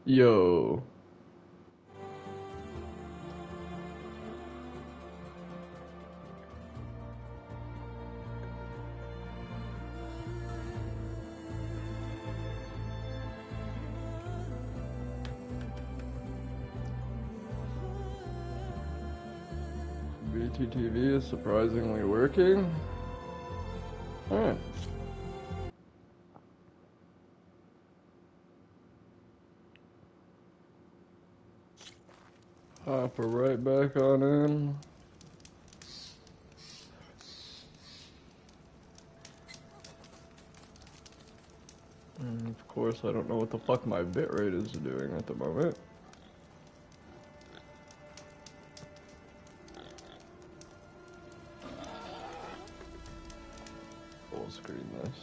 Yo, BTTV is surprisingly working. Alright. Hopper right back on in. And of course, I don't know what the fuck my bitrate is doing at the moment. Full screen this.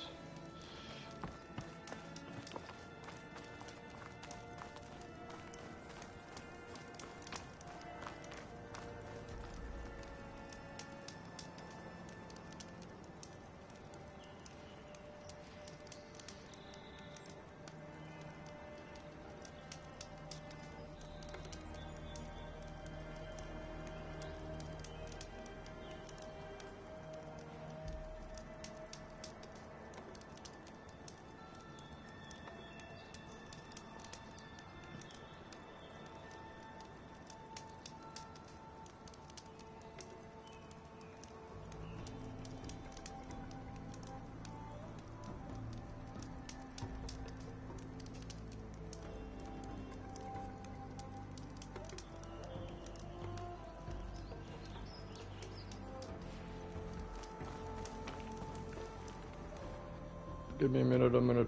Give me a minute, I'm gonna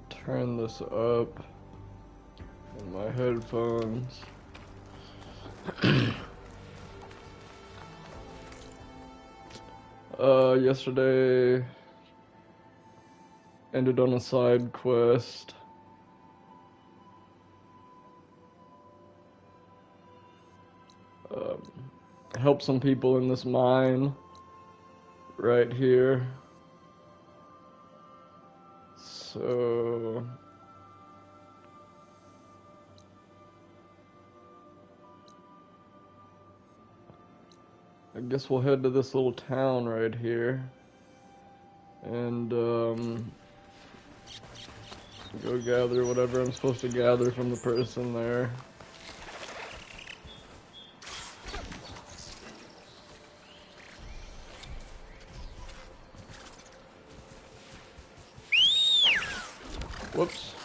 turn this up in my headphones. Yesterday ended on a side quest. Help some people in this mine right here. So I guess we'll head to this little town right here and go gather whatever I'm supposed to gather from the person there. Whoops.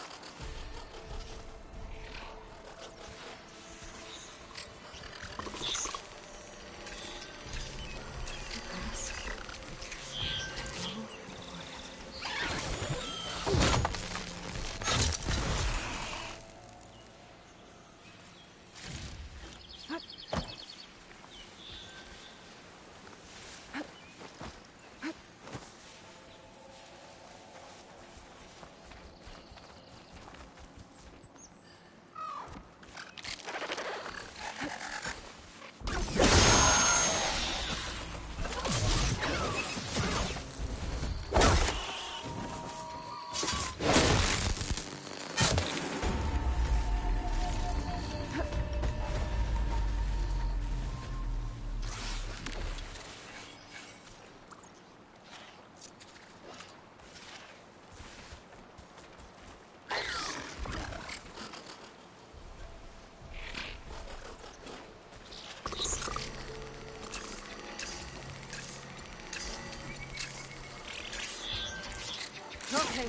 Okay.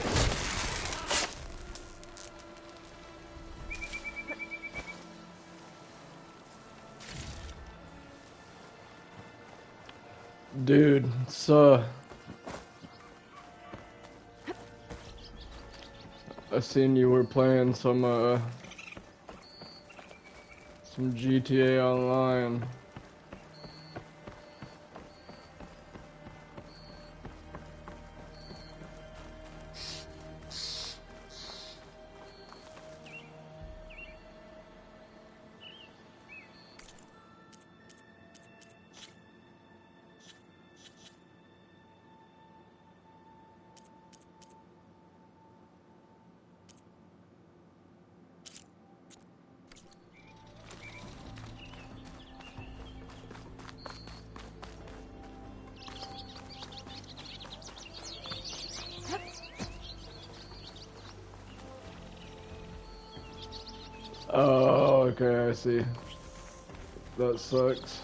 Dude, I seen you were playing some GTA Online. Okay, I see. That sucks.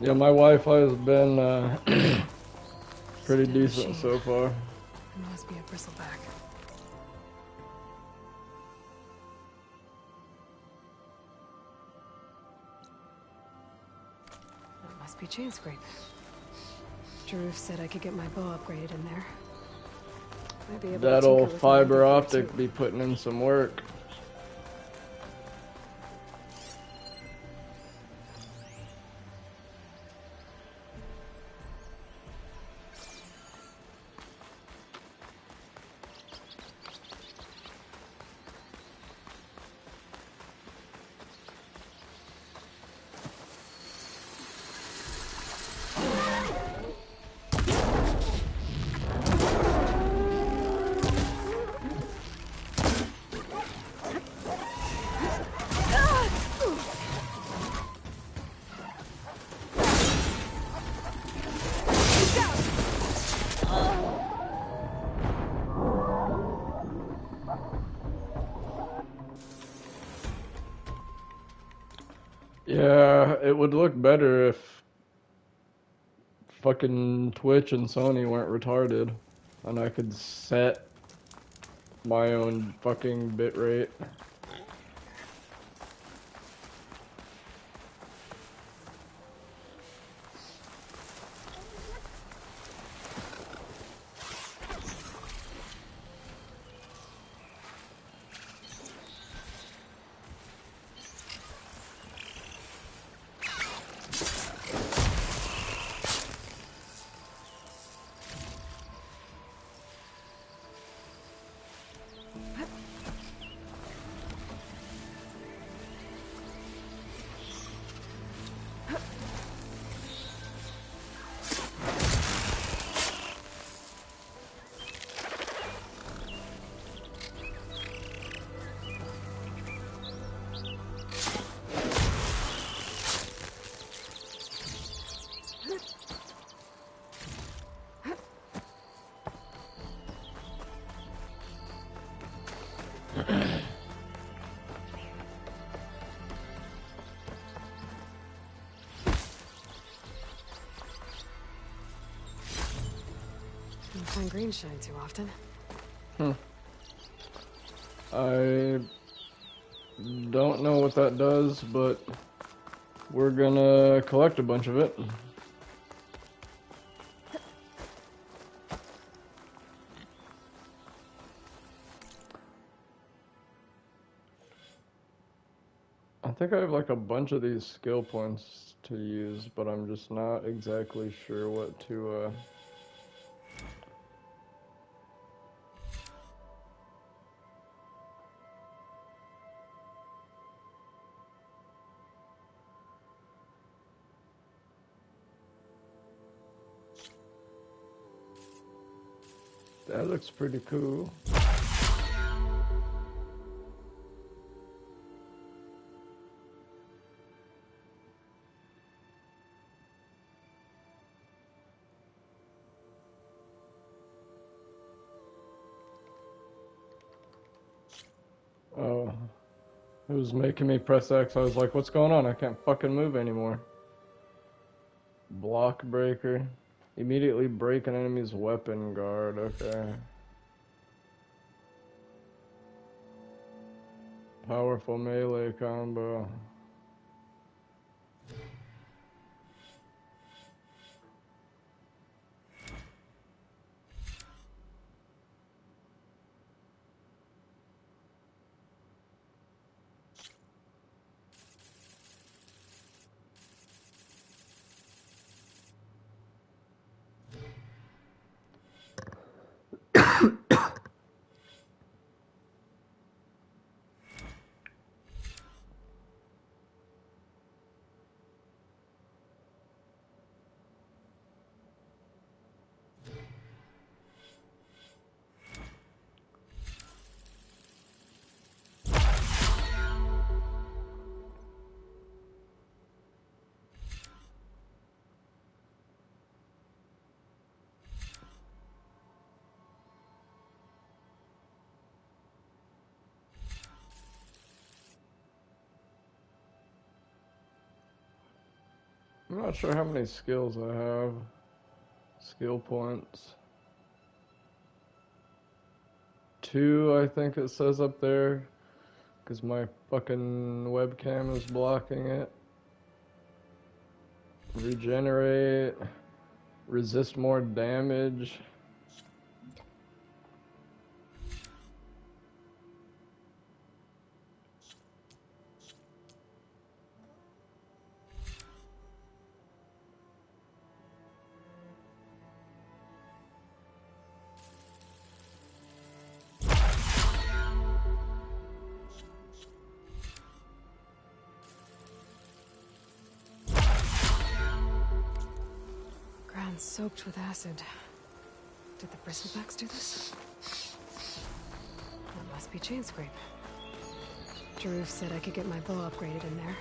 Yeah, my Wi-Fi has been pretty decent so far. It must be a bristleback. That must be chain scrape. Jaruf said I could get my bow upgraded in there. Might be able to That tinker old with my fiber gear optic too. be putting in some work. Yeah, it would look better if fucking Twitch and Sony weren't retarded and I could set my own fucking bitrate. Don't find green shine too often. I don't know what that does, but we're gonna collect a bunch of it. I think I have like a bunch of these skill points to use, but I'm just not exactly sure what to That looks pretty cool. Oh, it was making me press X. I was like, what's going on? I can't fucking move anymore. Block breaker. Immediately break an enemy's weapon guard. Okay. Powerful melee combo. I'm not sure how many skills I have. Skill points. 2, I think it says up there. Because my fucking webcam is blocking it. Regenerate. Resist more damage. Ground soaked with acid. Did the bristlebacks do this? That must be Chainscrape. Jaruf said I could get my bow upgraded in there.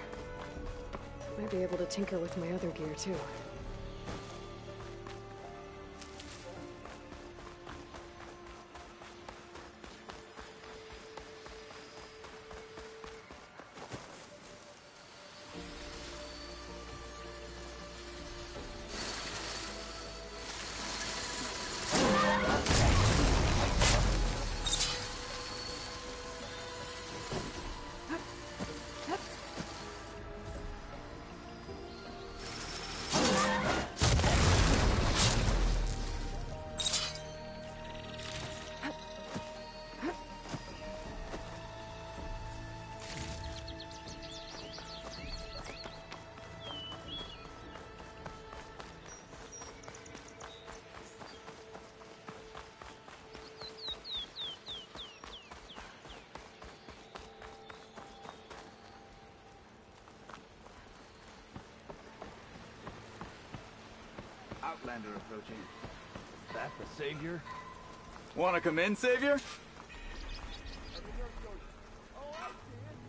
Might be able to tinker with my other gear, too. Outlander approaching. That the Savior? Wanna come in, Savior?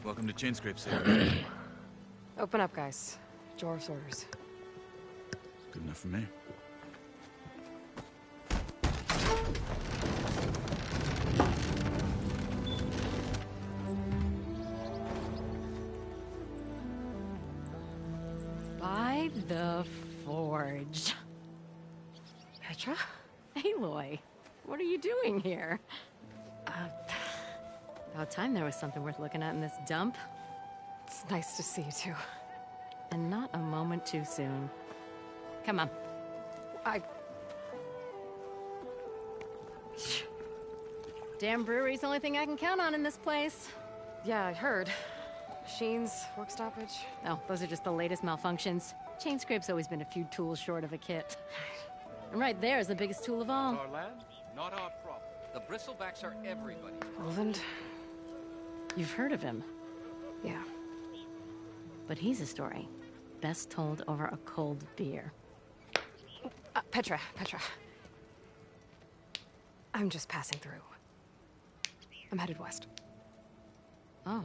Welcome to Chainscrape, Savior. Open up, guys. Jaruf's orders. Good enough for me. By the Forge. Petra? Aloy, what are you doing here? About time there was something worth looking at in this dump. It's nice to see you, too. And not a moment too soon. Come on. Damn brewery's the only thing I can count on in this place. Yeah, I heard. Machines, work stoppage. No, those are just the latest malfunctions. Chainscrape's always been a few tools short of a kit. And right there is the biggest tool of all. Our land, not our problem. The bristlebacks are everybody. Roland? You've heard of him, Yeah. but he's a story best told over a cold beer. Petra. I'm just passing through. I'm headed west. Oh,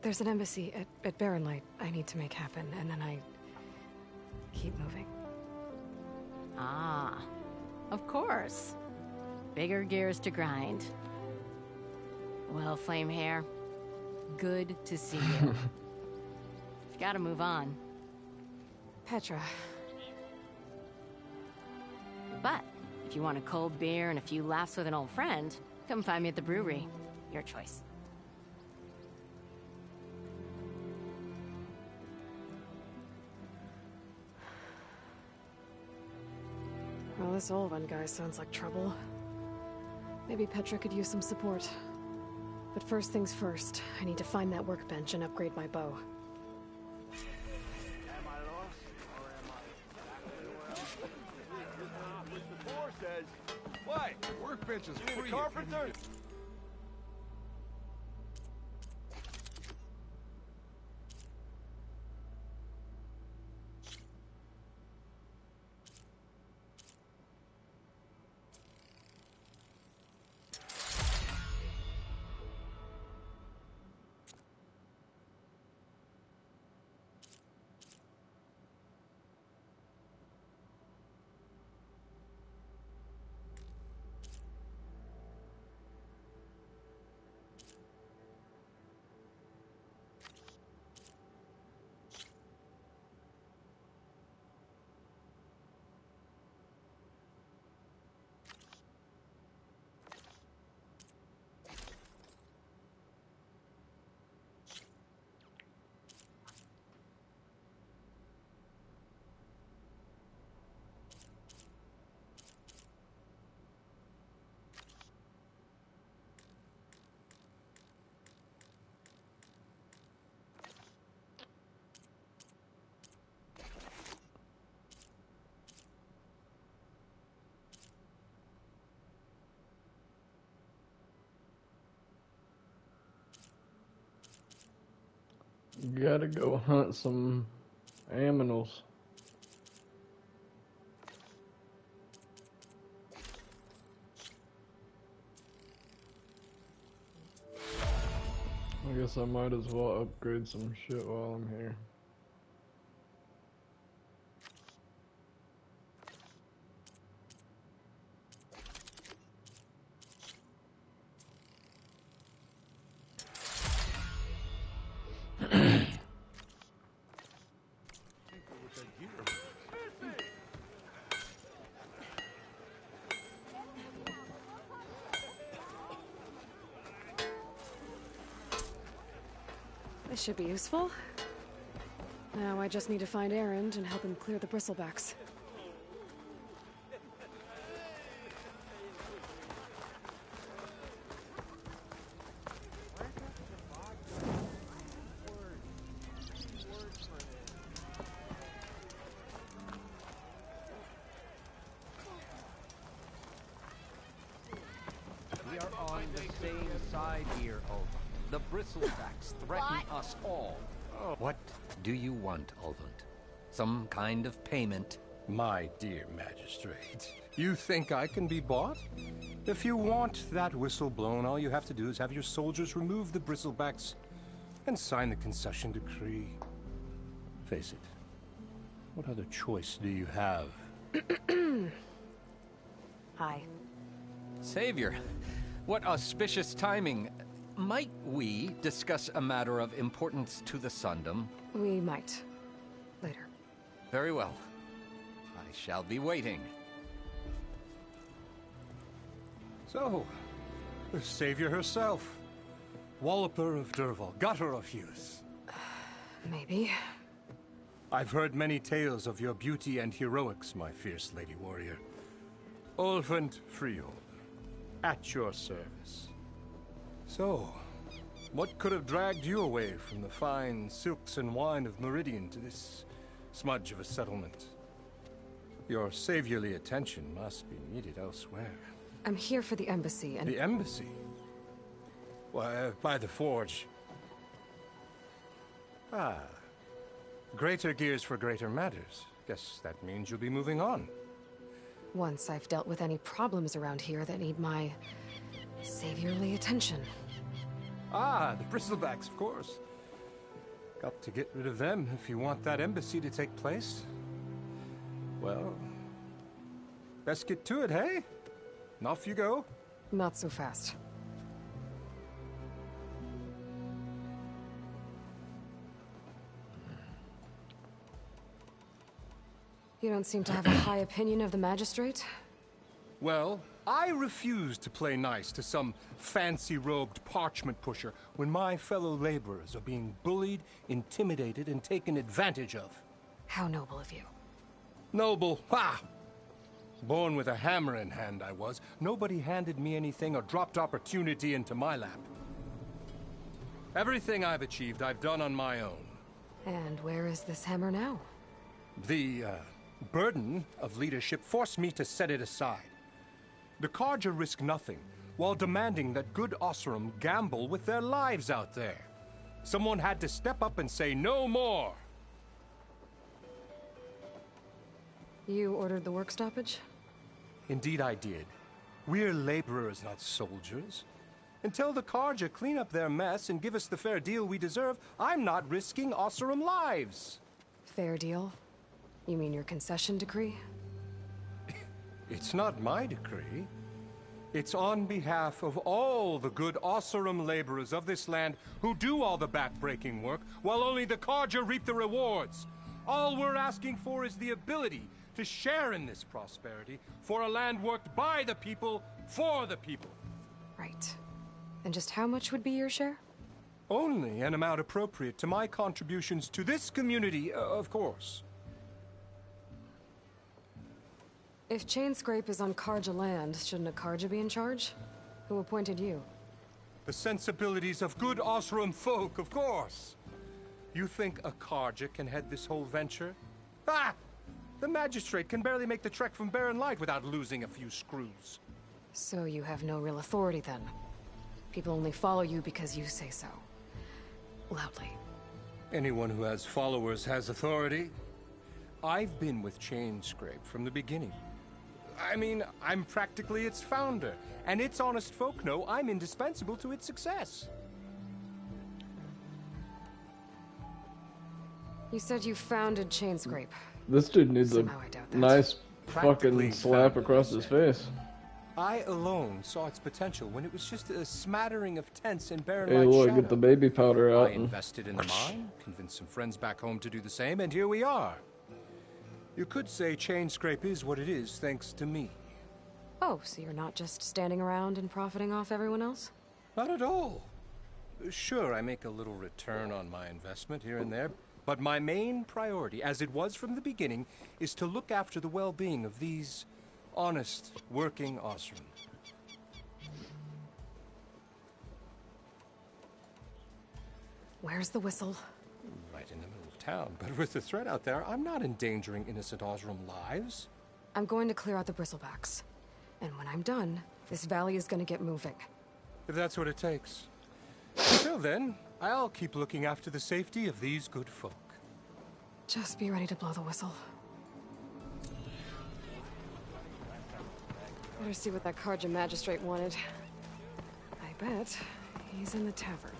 There's an embassy at Barren Light I need to make happen, and then I keep moving. ah, of course. Bigger gears to grind. Well, Flamehair, good to see you. You've got to move on. Petra. But if you want a cold beer and a few laughs with an old friend, come find me at the brewery. Your choice. Well, this Olvan guy sounds like trouble. Maybe Petra could use some support. But first things first, I need to find that workbench and upgrade my bow. Am I lost, or am I exactly where the boar says, why? Workbench is You need a carpenter? Gotta go hunt some aminals. I guess I might as well upgrade some shit while I'm here. This should be useful. Now I just need to find Erend and help him clear the bristlebacks. We are on the same side here, Ulvund. The bristlebacks threaten us all. What do you want, Ulvund? Some kind of payment? My dear magistrate, you think I can be bought? If you want that whistle blown, all you have to do is have your soldiers remove the bristlebacks and sign the concession decree. Face it, what other choice do you have? Hi. Savior, what auspicious timing. Might we discuss a matter of importance to the Sundom? We might. Later. Very well. I shall be waiting. So, the savior herself. Walloper of Derval, gutter of youth. Maybe. I've heard many tales of your beauty and heroics, my fierce lady warrior. Ulvund Freehold, at your service. So, what could have dragged you away from the fine silks and wine of Meridian to this smudge of a settlement? Your saviorly attention must be needed elsewhere. I'm here for the embassy and... The embassy? Why, by the forge. Ah. Greater gears for greater matters. Guess that means you'll be moving on. Once I've dealt with any problems around here that need my saviorly attention. Ah, the bristlebacks, of course. Got to get rid of them if you want that embassy to take place. Well, best get to it, hey? And off you go. Not so fast. You don't seem to have a high opinion of the magistrate? Well, I refuse to play nice to some fancy-robed parchment pusher when my fellow laborers are being bullied, intimidated, and taken advantage of. How noble of you. Noble, ha! Born with a hammer in hand, I was. Nobody handed me anything or dropped opportunity into my lap. Everything I've achieved, I've done on my own. And where is this hammer now? The, burden of leadership forced me to set it aside. The Carja risk nothing, while demanding that good Oseram gamble with their lives out there. Someone had to step up and say no more! You ordered the work stoppage? Indeed I did. We're laborers, not soldiers. Until the Carja clean up their mess and give us the fair deal we deserve, I'm not risking Oseram lives. Fair deal? You mean your concession decree? It's not my decree. It's on behalf of all the good Oseram laborers of this land who do all the back-breaking work, while only the Carja reap the rewards. All we're asking for is the ability to share in this prosperity for a land worked by the people, for the people. Right. And just how much would be your share? Only an amount appropriate to my contributions to this community, of course. If Chainscrape is on Carja land, shouldn't a Carja be in charge? Who appointed you? The sensibilities of good Oseram folk, of course. You think a Carja can head this whole venture? Ah! The magistrate can barely make the trek from Barren Light without losing a few screws. So you have no real authority then? People only follow you because you say so. Loudly. Anyone who has followers has authority. I've been with Chainscrape from the beginning. I mean, I'm practically its founder, and its honest folk know I'm indispensable to its success. You said you founded Chainscrape. This dude needs a Somehow I doubt that. nice Practically fucking slap found, across I his said. face. I alone saw its potential when it was just a smattering of tents in barren Hey, light look, shadow. get the baby powder out. I invested in the mine, convinced some friends back home to do the same, and here we are. You could say Chainscrape is what it is thanks to me. Oh, so you're not just standing around and profiting off everyone else? Not at all. Sure, I make a little return on my investment here and there, but my main priority, as it was from the beginning, is to look after the well-being of these honest, working Osram. Where's the whistle? Right in the middle of town, but with the threat out there, I'm not endangering innocent Osram lives. I'm going to clear out the bristlebacks. And when I'm done, this valley is gonna get moving. If that's what it takes. Until then, I'll keep looking after the safety of these good folk. Just be ready to blow the whistle. Better see what that Carja magistrate wanted. I bet he's in the tavern.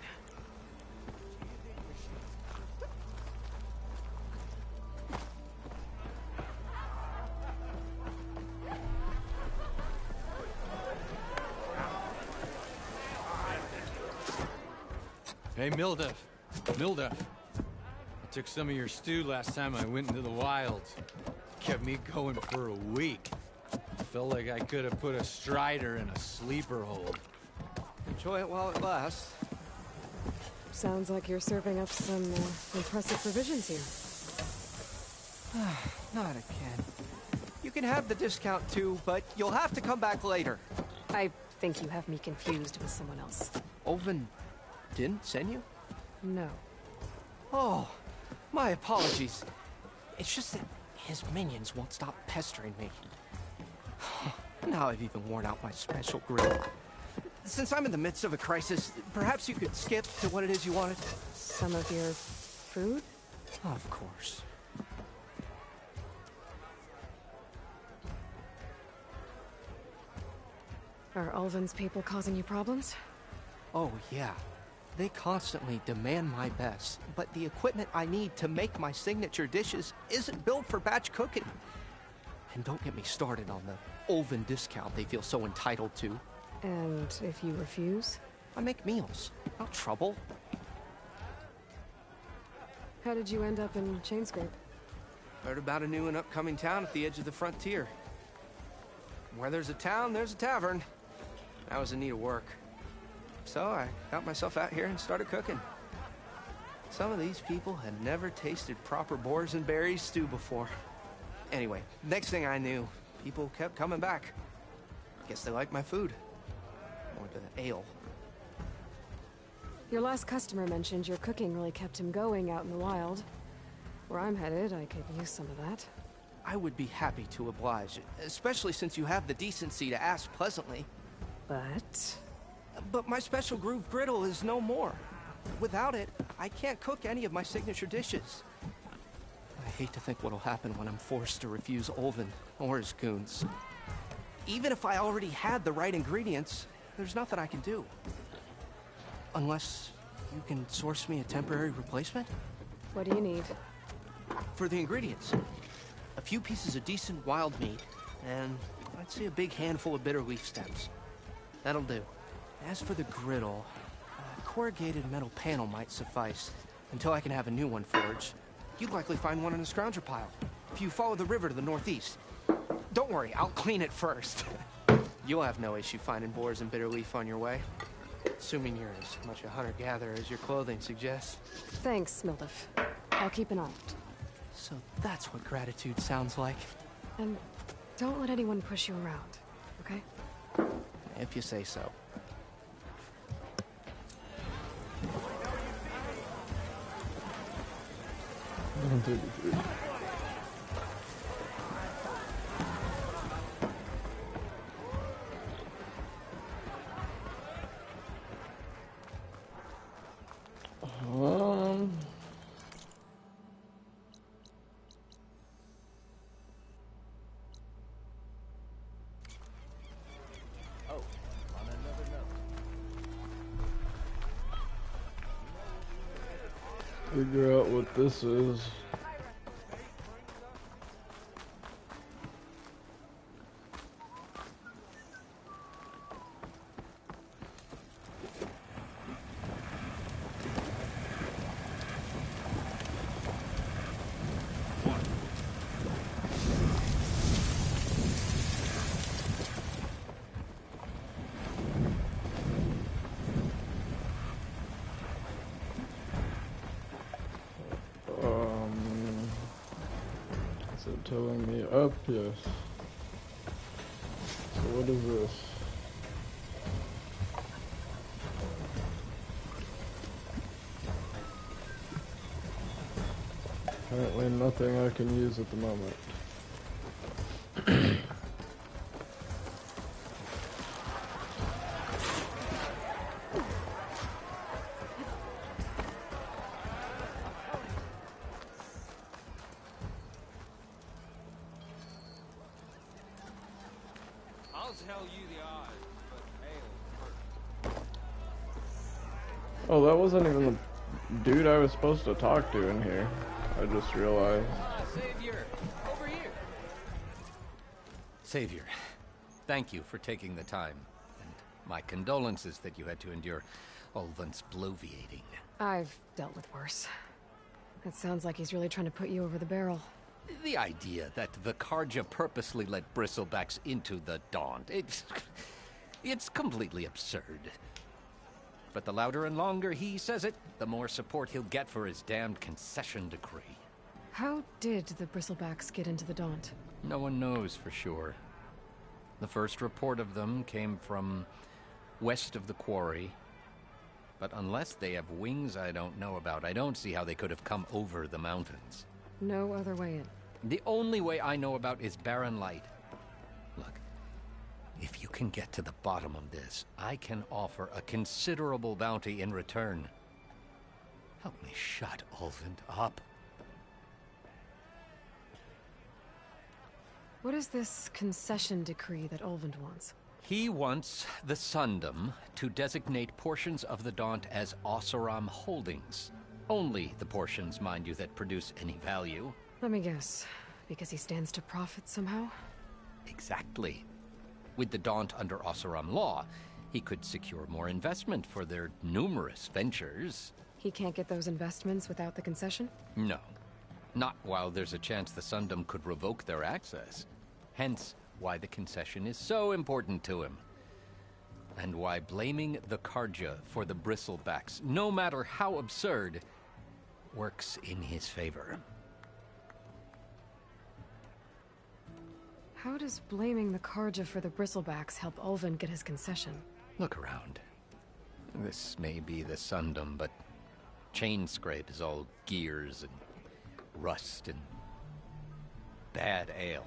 Hey, Mildef. Mildef. I took some of your stew last time I went into the wilds. Kept me going for a week. Felt like I could have put a strider in a sleeper hold. Enjoy it while it lasts. Sounds like you're serving up some impressive provisions here. Not again. You can have the discount too, but you'll have to come back later. I think you have me confused with someone else. Olvin didn't send you? No. Oh, my apologies. It's just that his minions won't stop pestering me. Now I've even worn out my special grill. Since I'm in the midst of a crisis, perhaps you could skip to what it is you wanted? Some of your food? Of course. Are Ulvin's people causing you problems? Oh, yeah. They constantly demand my best, but the equipment I need to make my signature dishes isn't built for batch cooking. And don't get me started on the Ulvin discount they feel so entitled to. And if you refuse? I make meals, not trouble. How did you end up in Chainscrape? Heard about a new and upcoming town at the edge of the frontier. Where there's a town, there's a tavern. I was in need of work. So I got myself out here and started cooking. Some of these people had never tasted proper boars and berries stew before. Anyway, next thing I knew, people kept coming back. Guess they liked my food. Or the ale. Your last customer mentioned your cooking really kept him going out in the wild. Where I'm headed, I could use some of that. I would be happy to oblige, especially since you have the decency to ask pleasantly. But my special groove griddle is no more. Without it, I can't cook any of my signature dishes. I hate to think what'll happen when I'm forced to refuse Olvin or his goons. Even if I already had the right ingredients, there's nothing I can do. Unless you can source me a temporary replacement? What do you need? For the ingredients, a few pieces of decent wild meat, and I'd say a big handful of bitter leaf stems. That'll do. As for the griddle, a corrugated metal panel might suffice until I can have a new one forged. You'd likely find one in a scrounger pile if you follow the river to the northeast. Don't worry, I'll clean it first. You'll have no issue finding boars and bitter leaf on your way. Assuming you're as much a hunter-gatherer as your clothing suggests. Thanks, Mildef. I'll keep an eye out. So that's what gratitude sounds like. And don't let anyone push you around, okay? If you say so. figure out what this is. Is it towing me up? Yes. So what is this? Apparently nothing I can use at the moment. Oh, that wasn't even the dude I was supposed to talk to in here. I just realized. Savior, over here. Savior, thank you for taking the time. And my condolences that you had to endure Ulvund's bloviating. I've dealt with worse. It sounds like he's really trying to put you over the barrel. The idea that the Carja purposely let bristlebacks into the Daunt, it's completely absurd. But the louder and longer he says it, the more support he'll get for his damned concession decree. How did the Bristlebacks get into the Daunt? No one knows for sure. The first report of them came from west of the quarry. But unless they have wings I don't know about, I don't see how they could have come over the mountains. No other way in. The only way I know about is Barren Light. Look, if you can get to the bottom of this, I can offer a considerable bounty in return. Help me shut Ulvund up. What is this concession decree that Ulvund wants? He wants the Sundom to designate portions of the Daunt as Oseram holdings. Only the portions, mind you, that produce any value. Let me guess. Because he stands to profit somehow? Exactly. With the Daunt under Oseram law, he could secure more investment for their numerous ventures. He can't get those investments without the concession? No. Not while there's a chance the Sundom could revoke their access. Hence, why the concession is so important to him. And why blaming the Carja for the Bristlebacks, no matter how absurd, works in his favor. How does blaming the Carja for the Bristlebacks help Ulvund get his concession? Look around. This may be the Sundom, but Chainscrape is all gears and rust and bad ale.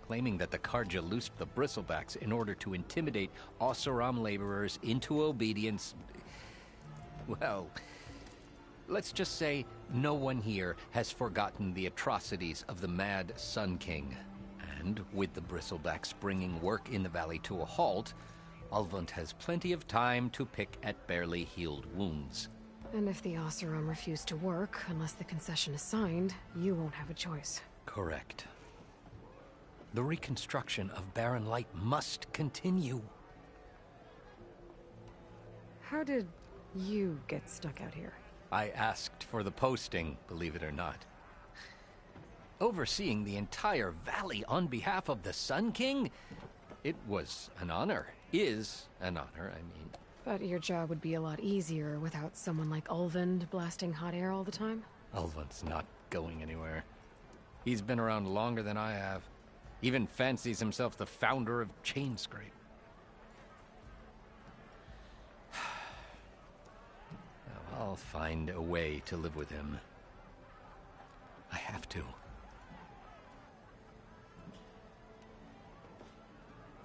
Claiming that the Carja loosed the Bristlebacks in order to intimidate Oseram laborers into obedience. Well, let's just say no one here has forgotten the atrocities of the Mad Sun King. And with the Bristlebacks bringing work in the valley to a halt, Ulvund has plenty of time to pick at barely healed wounds. And if the Oseram refuse to work, unless the concession is signed, you won't have a choice. Correct. The reconstruction of Barren Light must continue. How did you get stuck out here? I asked for the posting, believe it or not. Overseeing the entire valley on behalf of the Sun King? It was an honor. Is an honor, I mean. But your job would be a lot easier without someone like Ulvund blasting hot air all the time? Ulvund's not going anywhere. He's been around longer than I have. Even fancies himself the founder of Chainscrape. I'll find a way to live with him. I have to.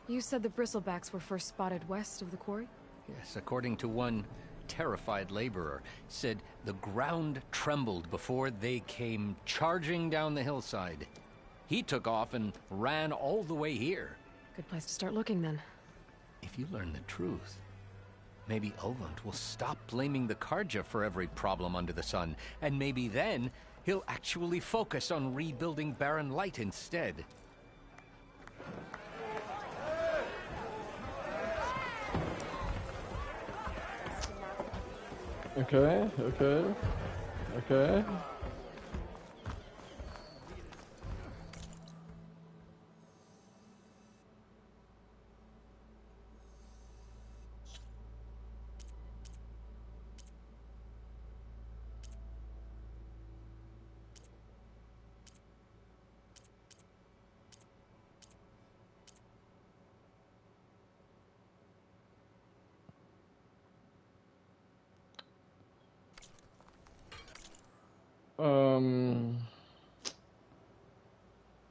You said the Bristlebacks were first spotted west of the quarry? Yes, according to one terrified laborer, said the ground trembled before they came charging down the hillside. He took off and ran all the way here. Good place to start looking, then. If you learn the truth, Maybe Ulvund will stop blaming the Karja for every problem under the sun, and maybe then he'll actually focus on rebuilding Barren Light instead. Okay.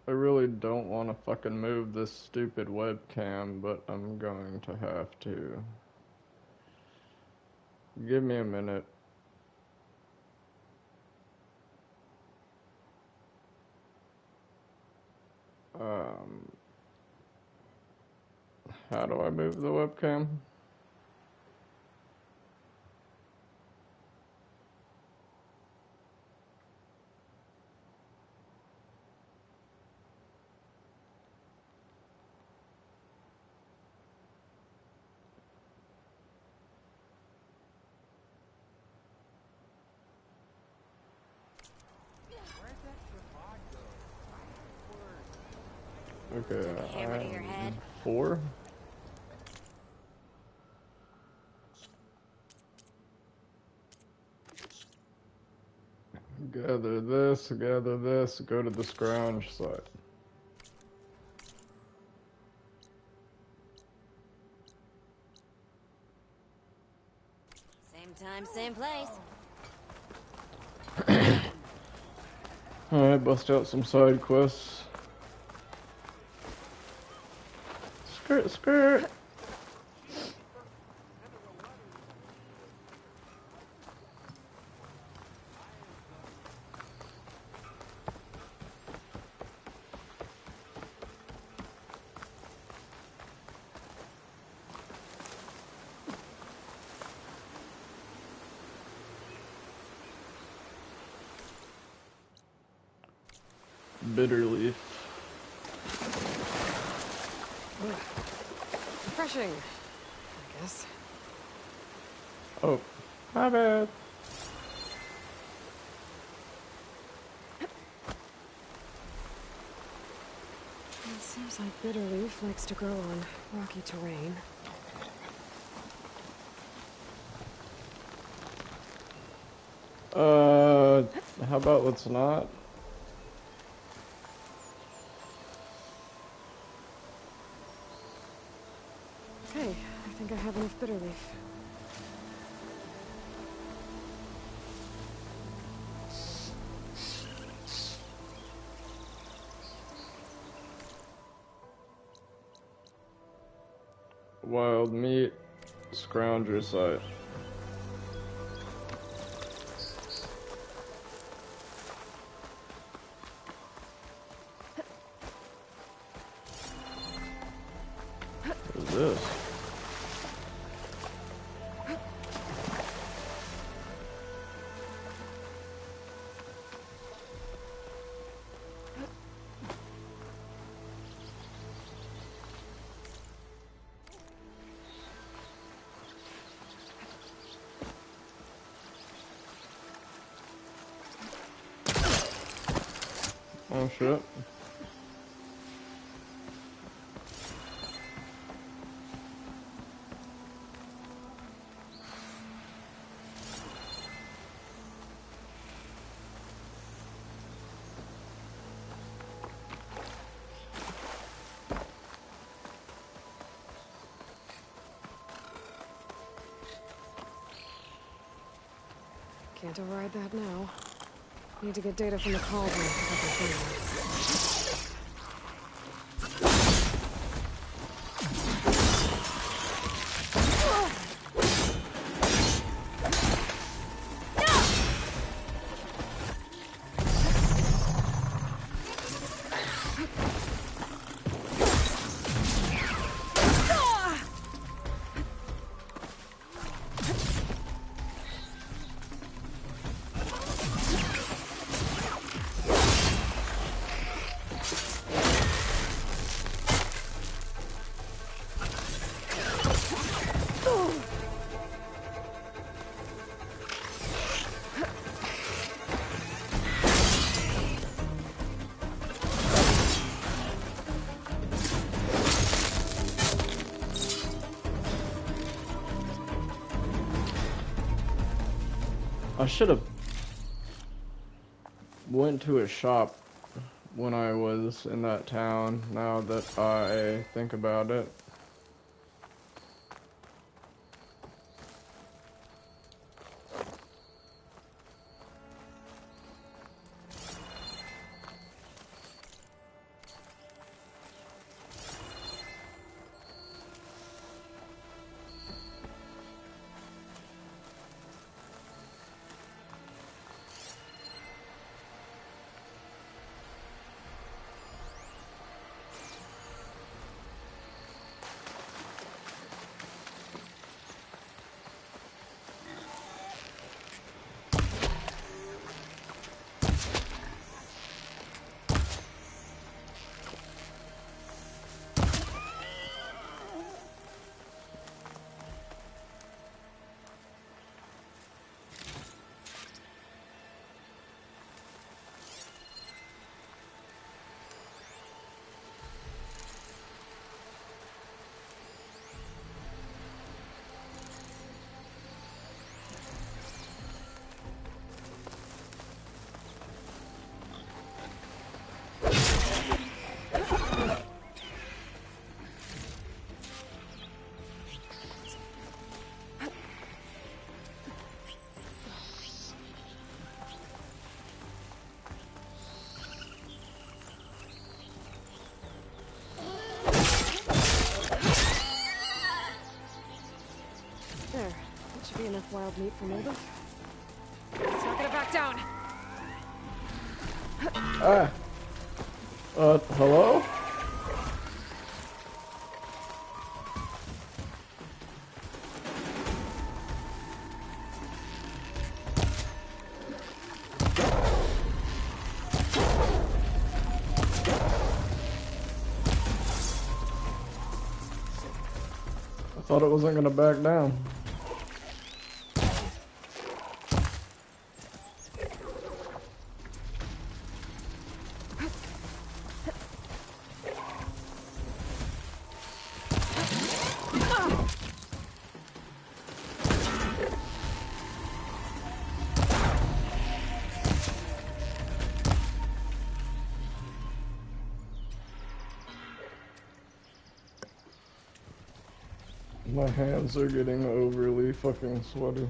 I really don't want to fucking move this stupid webcam, but I'm going to have to. Give me a minute. How do I move the webcam? Okay, Hammer to your head. 4. Gather this, go to the scrounge site. Same time, same place. Alright, bust out some side quests. Skirt. Bitter leaf. Refreshing, I guess. Oh, my bad. It seems like bitter leaf likes to grow on rocky terrain. How about let's not? Okay, I think I have enough bitter leaf. Wild meat, scrounger site. What is this? Oh shit. Can't override that now. Need to get data from the cauldron for other things. should have went to a shop when I was in that town, now that I think about it. There. That should be enough wild meat for Mulder. It's not gonna back down. Ah. Hello? I thought it wasn't gonna back down. My hands are getting overly fucking sweaty.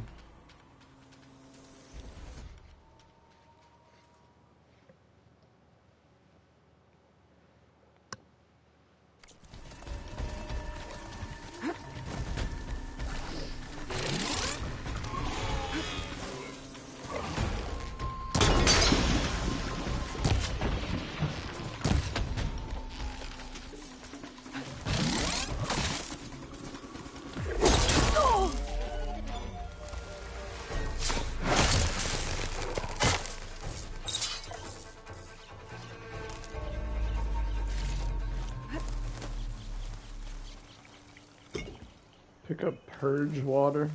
Pick up purge water.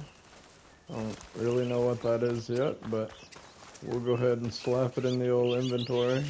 I don't really know what that is yet, but we'll go ahead and slap it in the old inventory.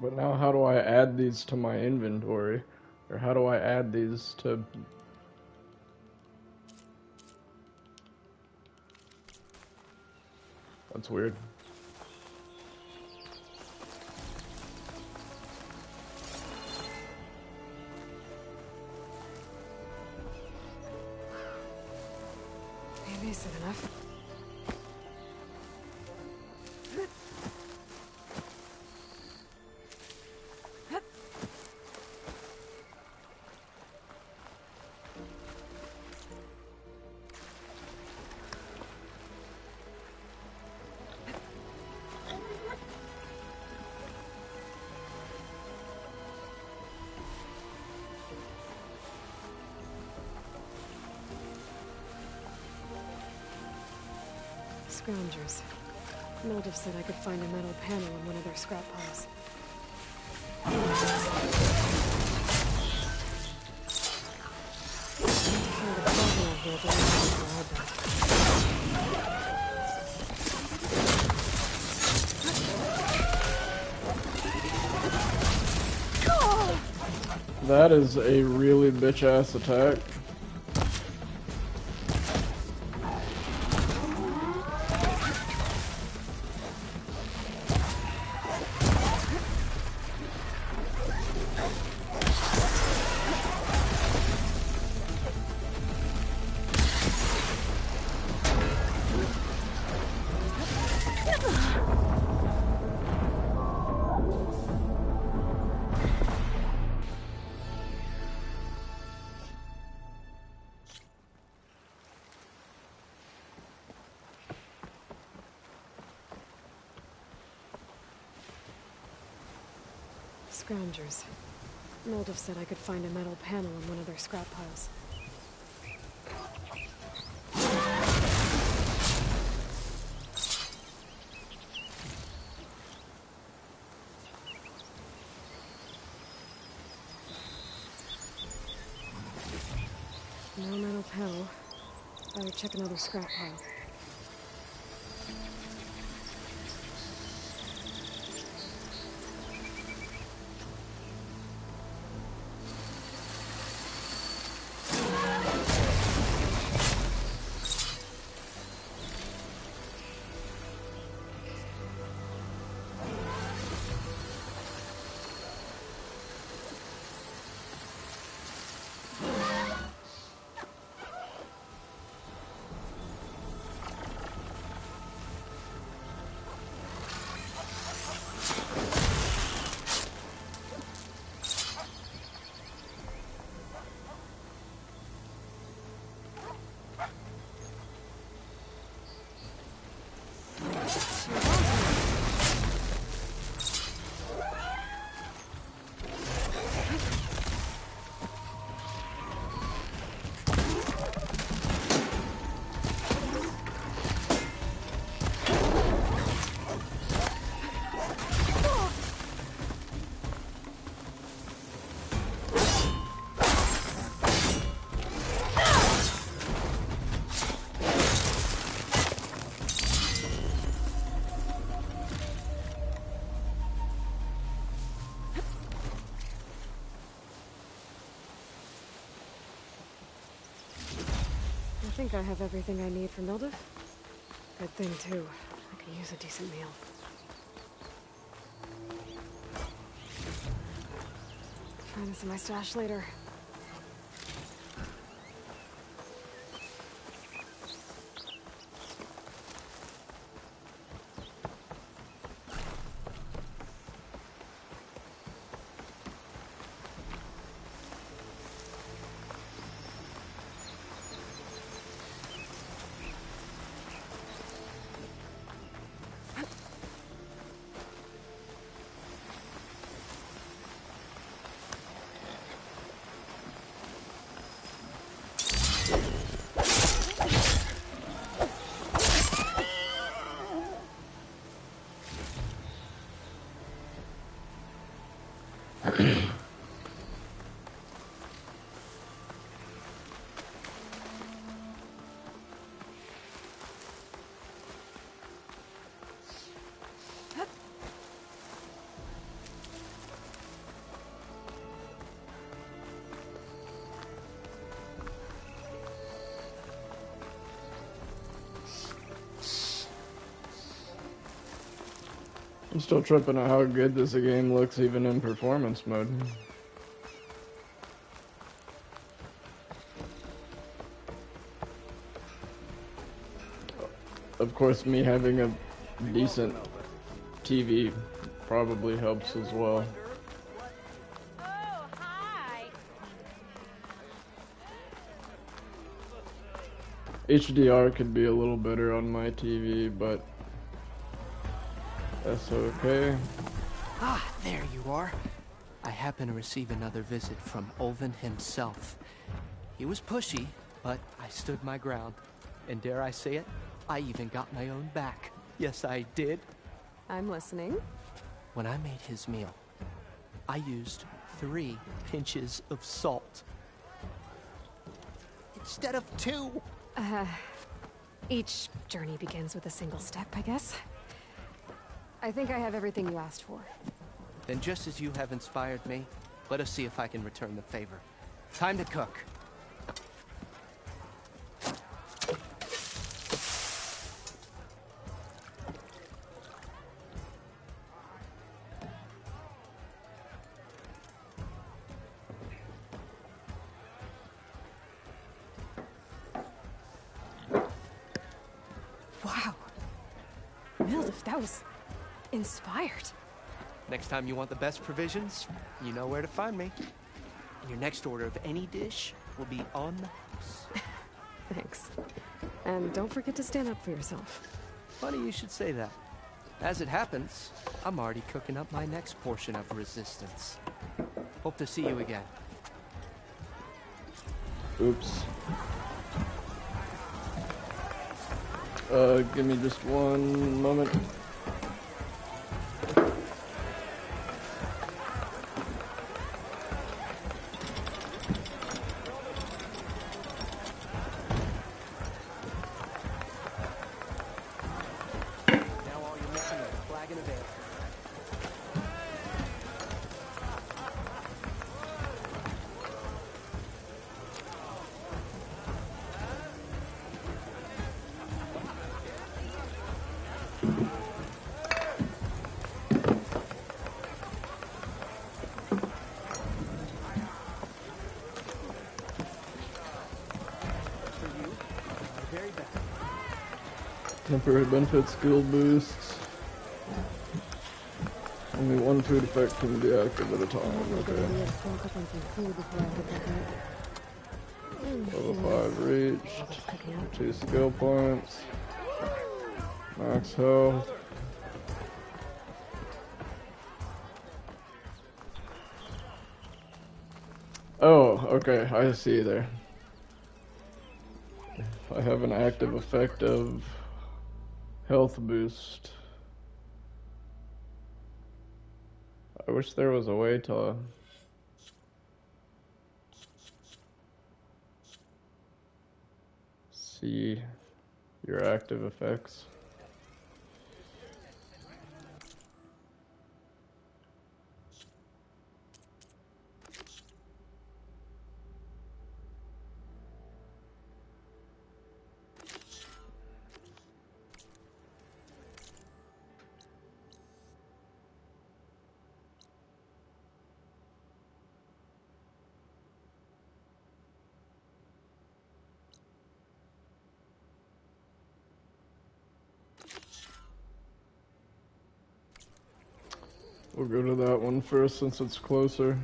But now how do I add these to my inventory? Or how do I add these to... That's weird. Maybe is it enough? Scroungers. Mildev said I could find a metal panel in one of their scrap piles. Found a bottle out here, but I don't know where I bet. That is a really bitch-ass attack. Scroungers. Mildev said I could find a metal panel in one of their scrap piles. No metal panel. Better check another scrap pile. I think I have everything I need for Mildev. Good thing, too. I could use a decent meal. Find this in my stash later. I'm still tripping on how good this game looks even in performance mode. Of course, me having a decent TV probably helps as well. Oh, hi. HDR could be a little better on my TV, but that's okay. Ah, there you are. I happen to receive another visit from Ulvin himself. He was pushy, but I stood my ground. And dare I say it, I even got my own back. Yes, I did. I'm listening. When I made his meal, I used 3 pinches of salt. Instead of 2. Each journey begins with a single step, I guess. I think I have everything you asked for. Then just as you have inspired me, let us see if I can return the favor. Time to cook. Wow. Mildif, that was inspired. Next time you want the best provisions, you know where to find me. And your next order of any dish will be on the house. Thanks. And don't forget to stand up for yourself. Funny you should say that. As it happens, I'm already cooking up my next portion of resistance. Hope to see you again. Oops. Give me just one moment. Now all you're missing is a flagon of ale. For you, the very best. Temporary benefit skill boosts. Only one food effect can be active at a time. Okay. Level 5 reached. 2 skill points. Max health. Oh, okay, I see there. I have an active effect of health boost. I wish there was a way to see your active effects. We'll go to that one first since it's closer.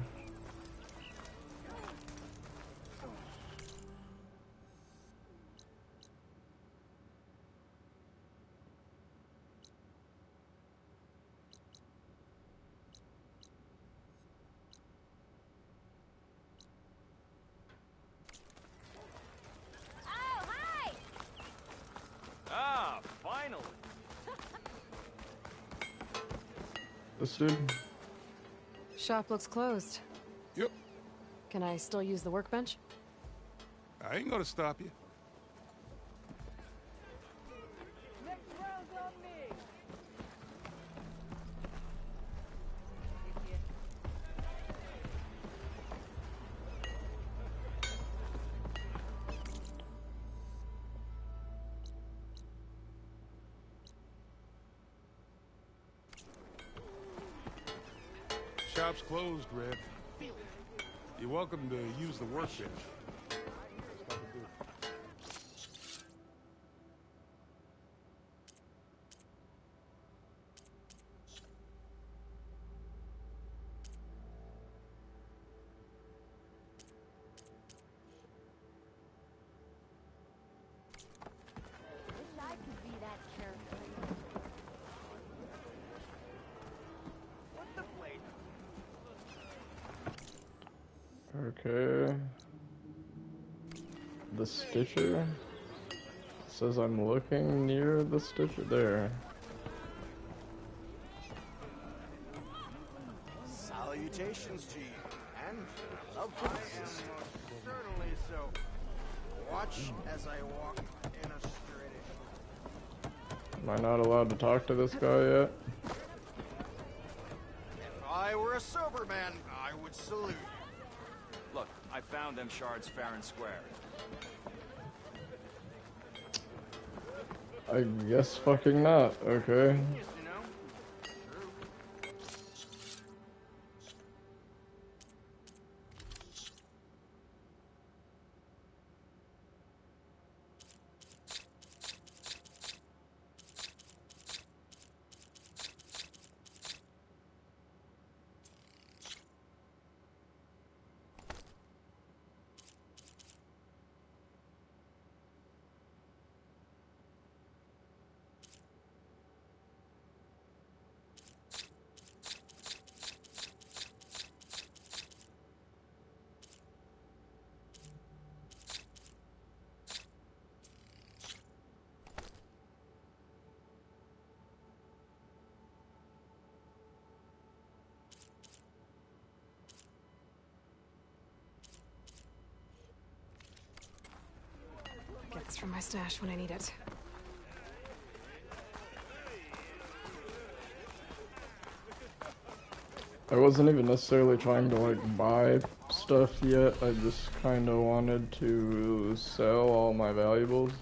Ah, finally. This dude? Shop looks closed. Yep. Can I still use the workbench? I ain't gonna stop you. Shop's closed, Red. You're welcome to use the workbench. Okay. The Stitcher. says I'm looking near the Stitcher there. Salutations to you, and love to assist. Certainly so. Watch as I walk in a straight. Am I not allowed to talk to this guy yet? If I were a sober man, I would salute you. Look, I found them shards fair and square. I guess fucking not, okay. You know? True. Get this from my stash when I need it. I wasn't even necessarily trying to like buy stuff yet, I just kinda wanted to sell all my valuables.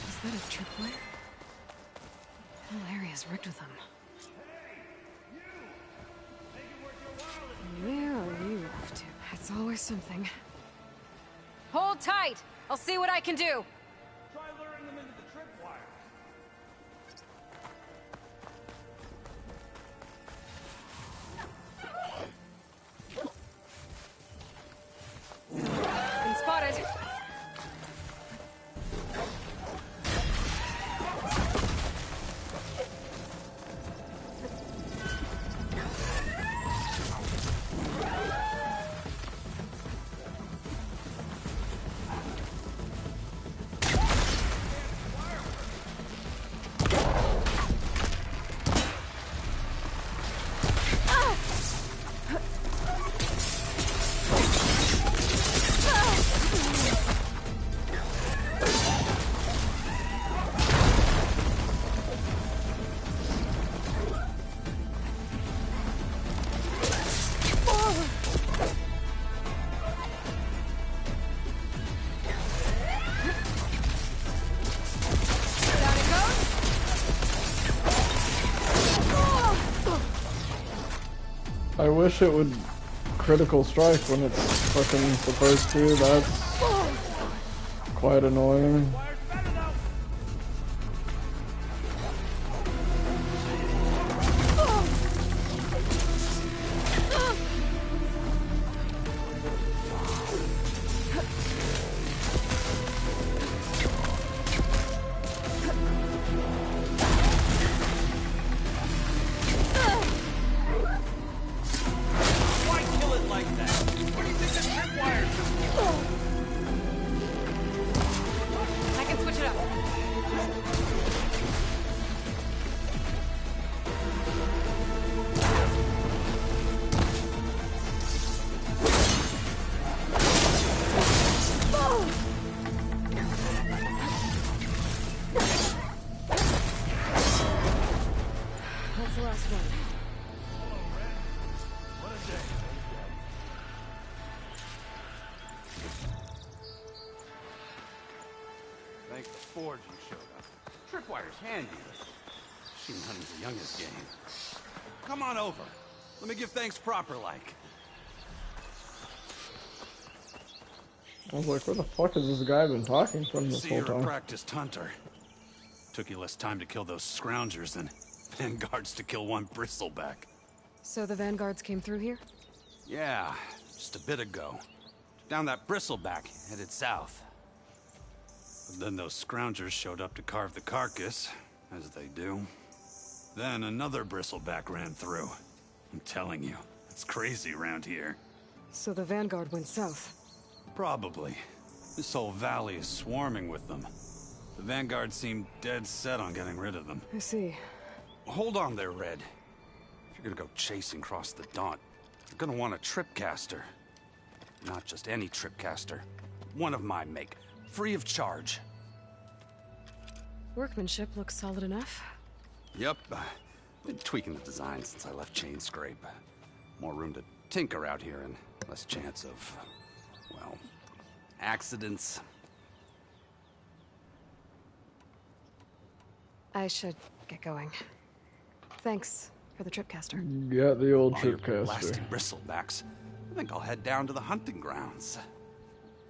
Is that a tripwire? The whole area's rigged with them. Where are you off to? It's always something. Hold tight! I'll see what I can do! Try luring them into the tripwire. Been spotted. I wish it would critical strike when it's fucking supposed to, that's quite annoying. I can switch it up. That's the last one. Thank the Forge you showed up. Squire's handy. Machine hunting's the youngest game. Come on over. Let me give thanks proper like. I was like, where the fuck has this guy been talking from this See, whole you're a time? practiced hunter. Took you less time to kill those scroungers than vanguards to kill one bristleback. So the vanguards came through here? Yeah, just a bit ago. Down that bristleback, headed south. But then those scroungers showed up to carve the carcass, as they do. Then another bristleback ran through. I'm telling you, it's crazy around here. So the vanguard went south? Probably. This whole valley is swarming with them. The vanguard seemed dead set on getting rid of them. I see. Hold on there, Red. If you're gonna go chasing across the Daunt, you're gonna want a tripcaster. Not just any tripcaster. One of my make. Free of charge. Workmanship looks solid enough. Yep. Been tweaking the design since I left Chainscrape. More room to tinker out here and less chance of, well, accidents. I should get going. Thanks for the tripcaster. Yeah, the old While you're tripcaster. blasting bristlebacks, I think I'll head down to the hunting grounds.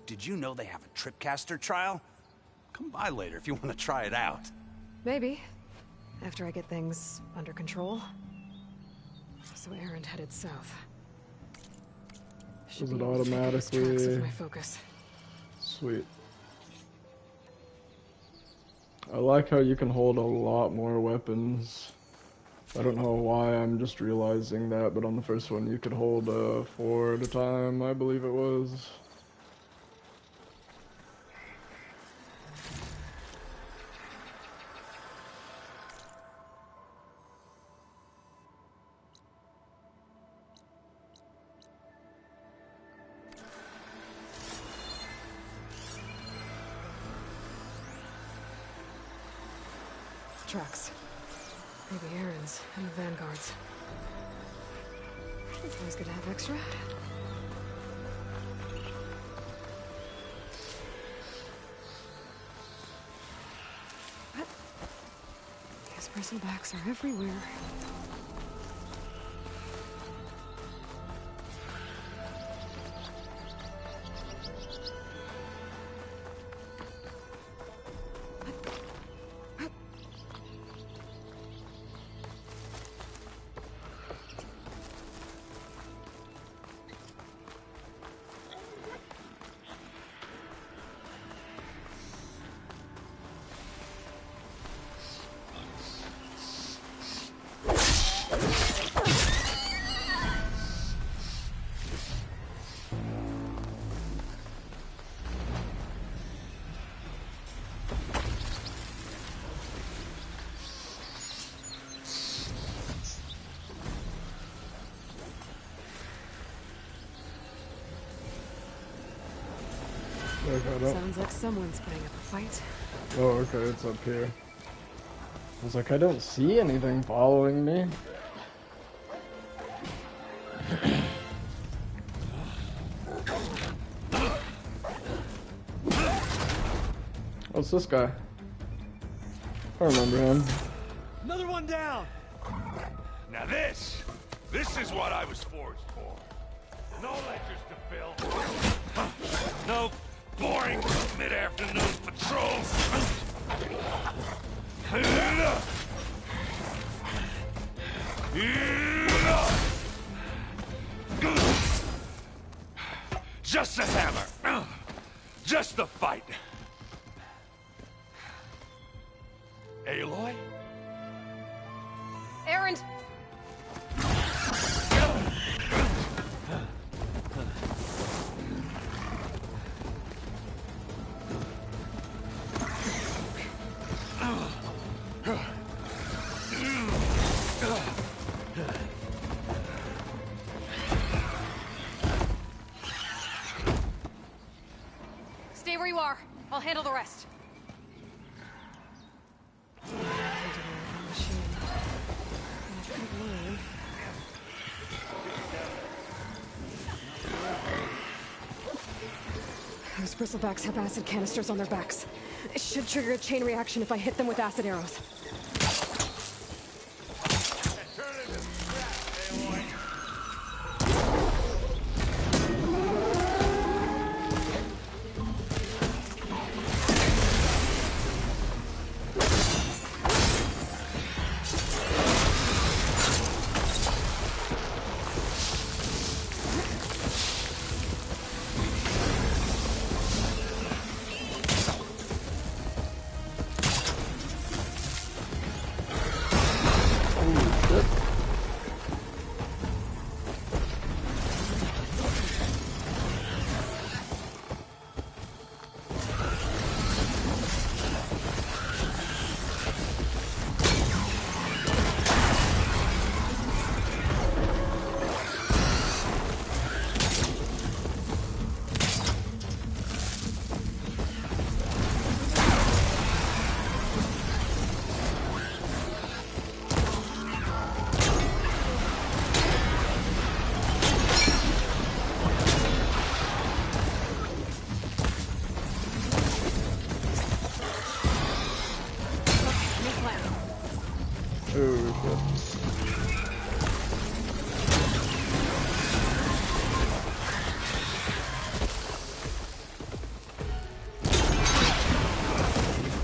Did you know they have a tripcaster trial? Come by later if you want to try it out. Maybe. After I get things under control. So Erend headed south. Does be it able to check these tracks with automatically? my focus. Sweet. I like how you can hold a lot more weapons. I don't know why I'm just realizing that, but on the first one you could hold 4 at a time, I believe it was. Tracks. Maybe Erend's and the vanguards. It's always good to have extra. What? These bristlebacks are everywhere. Sounds like someone's putting up a fight. Oh, okay, it's up here. I was like, I don't see anything following me. What's this guy? I remember him. Another one down! Now this is what I was forged for. No ledgers to fill. No boring mid-afternoon patrols. Just a hammer. Just the fight. Aloy? Erend! Stay where you are. I'll handle the rest. Those Those bristlebacks have acid canisters on their backs. It should trigger a chain reaction if I hit them with acid arrows.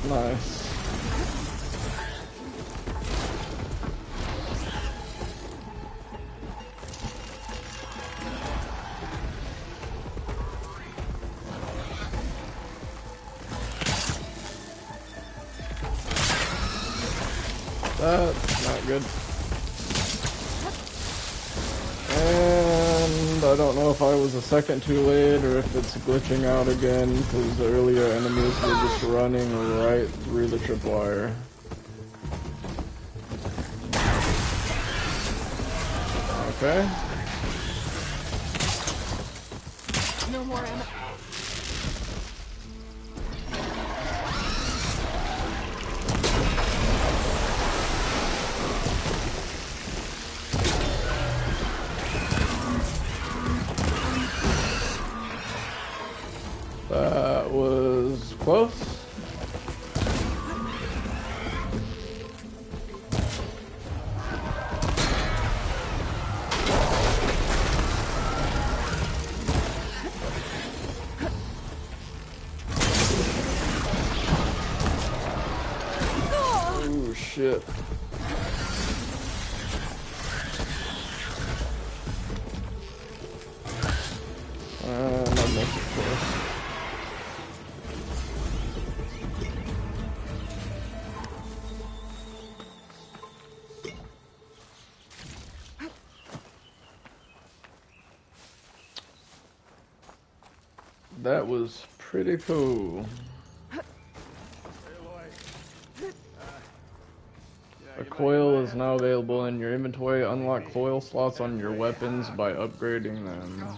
Nice. That's not good. And I don't know if I was a second too late or if it's glitching out again, because the earlier enemies were just running right through the tripwire. Okay. No more ammo. That was close. Oh shit. I missed it close. That was pretty cool. A coil is now available in your inventory. Unlock coil slots on your weapons by upgrading them.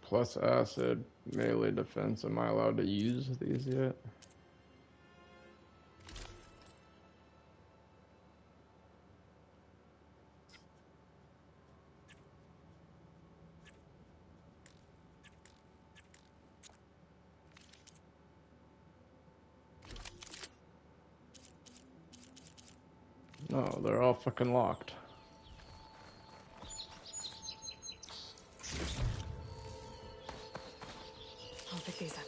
Plus acid, melee defense. Am I allowed to use these yet? No, they're all fucking locked. I'll pick these up.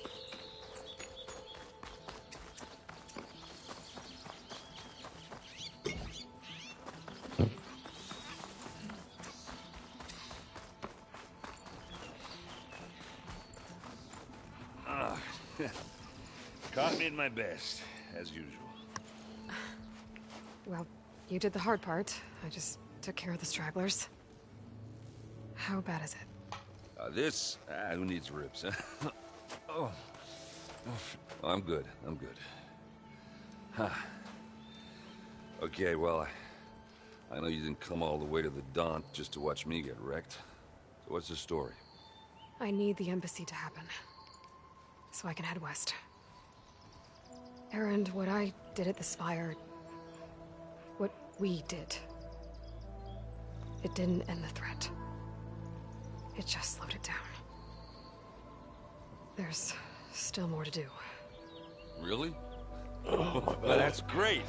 Caught me at my best, as usual. Well, you did the hard part. I just took care of the stragglers. How bad is it? This? Who needs ribs, huh? Oh. I'm good. I'm good. Huh. Okay, well, I know you didn't come all the way to the Daunt just to watch me get wrecked. So what's the story? I need the embassy to happen, so I can head west. Erend, what I did at the Spire... What We did. It didn't end the threat. It just slowed it down. There's still more to do. Really? Well, that's great.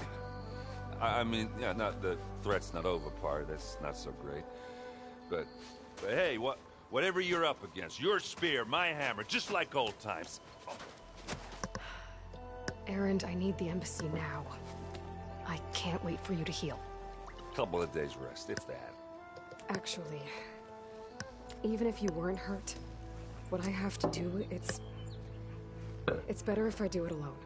I mean, yeah, not the threat's not over part. That's not so great. But hey, whatever you're up against, your spear, my hammer, just like old times. Erend, I need the embassy now. I can't wait for you to heal. Couple of days rest, if that. Actually, even if you weren't hurt, what I have to do, it's better if I do it alone.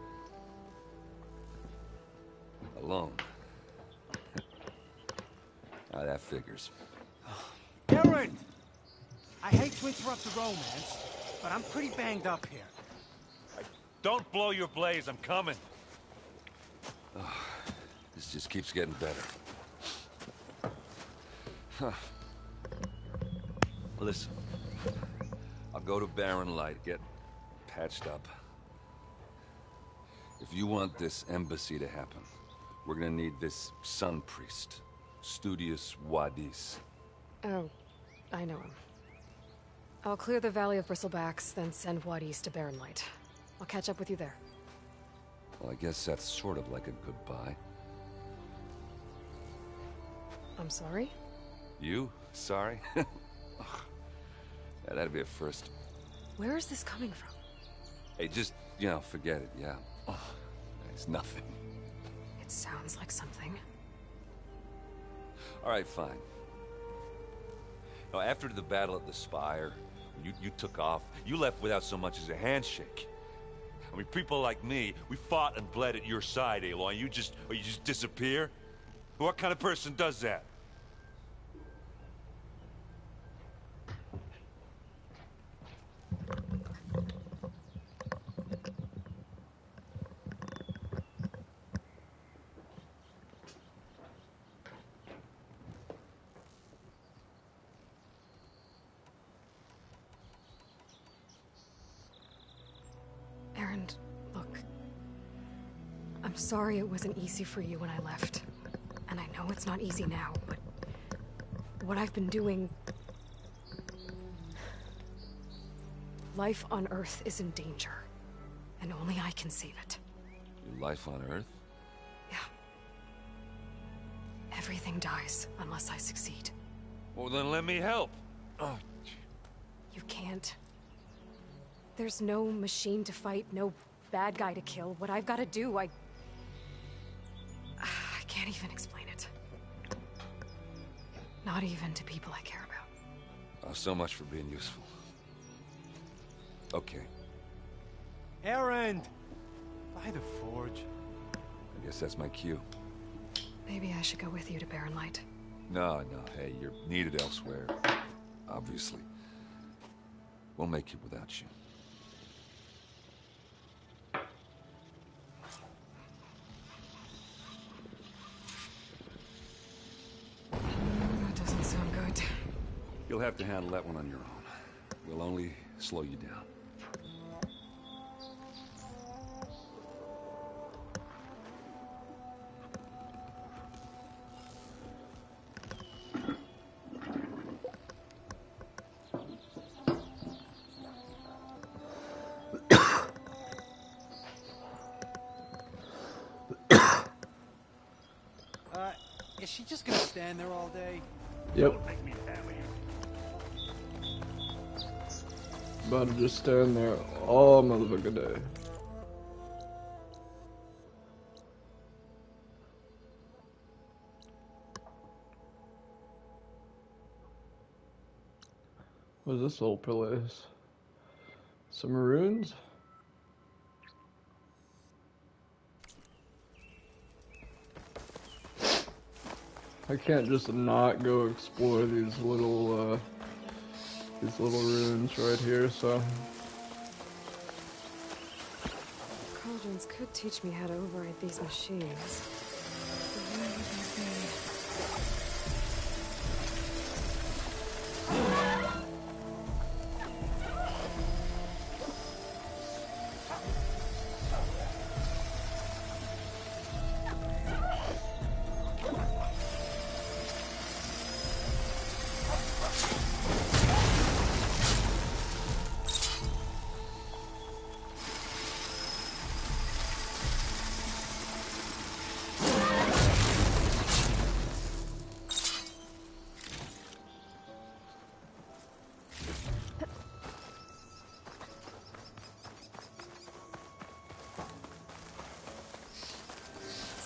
Alone? Ah, that figures. Erend! I hate to interrupt the romance, but I'm pretty banged up here. Don't blow your blaze, I'm coming. Oh, this just keeps getting better. Huh. Listen, I'll go to Barren Light, get patched up. If you want this embassy to happen, we're gonna need this sun priest, Studius Wadis. Oh, I know him. I'll clear the Valley of Bristlebacks, then send Wadis to Barren Light. I'll catch up with you there. Well, I guess that's sort of like a goodbye. I'm sorry? You? Sorry? Yeah, that'd be a first. Where is this coming from? Hey, just, forget it, yeah. Oh, it's nothing. It sounds like something. All right, fine. Now, after the battle at the Spire, you took off. You left without so much as a handshake. I mean, people like me, we fought and bled at your side, Aloy. You just disappear? What kind of person does that? Erend, look. I'm sorry it wasn't easy for you when I left. And I know it's not easy now, but what I've been doing... Life on Earth is in danger, and only I can save it. Your life on Earth? Yeah. Everything dies unless I succeed. Well, then let me help. Oh. You can't. There's no machine to fight, no bad guy to kill. What I've got to do, I can't even explain it. Not even to people I care about. Oh, so much for being useful. Okay. Erend! By the forge. I guess that's my cue. Maybe I should go with you to Barren Light. No, hey, you're needed elsewhere. Obviously. We'll make it without you. That doesn't sound good. You'll have to handle that one on your own. We'll only slow you down. Is she just gonna stand there all day? Yep. About to just stand there all motherfucking day. What is this little place? Some ruins? I can't just not go explore these little ruins right here, so. Cauldrons could teach me how to override these machines. But where would they be?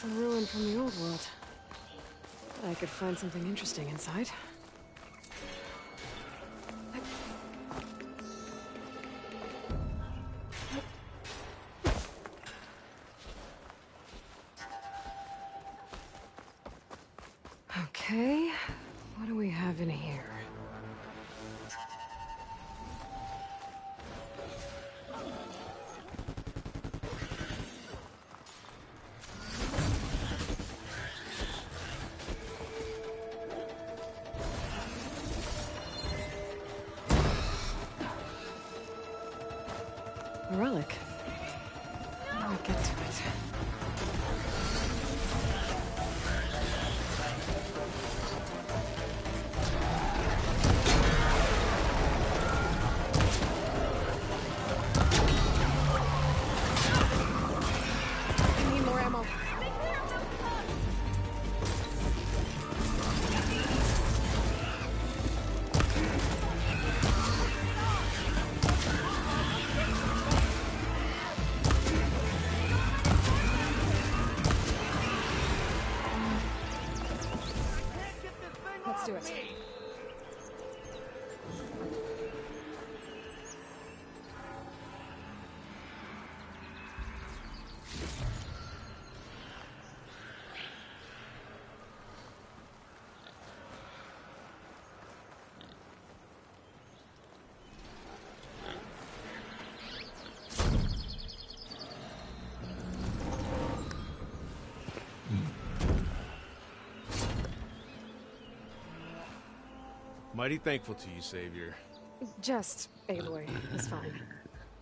It's a ruin from the old world. I could find something interesting inside. Okay, what do we have in here? A relic. How do I get to it? I need more ammo. Let's do it. Mighty thankful to you, Savior. Just Aloy is fine.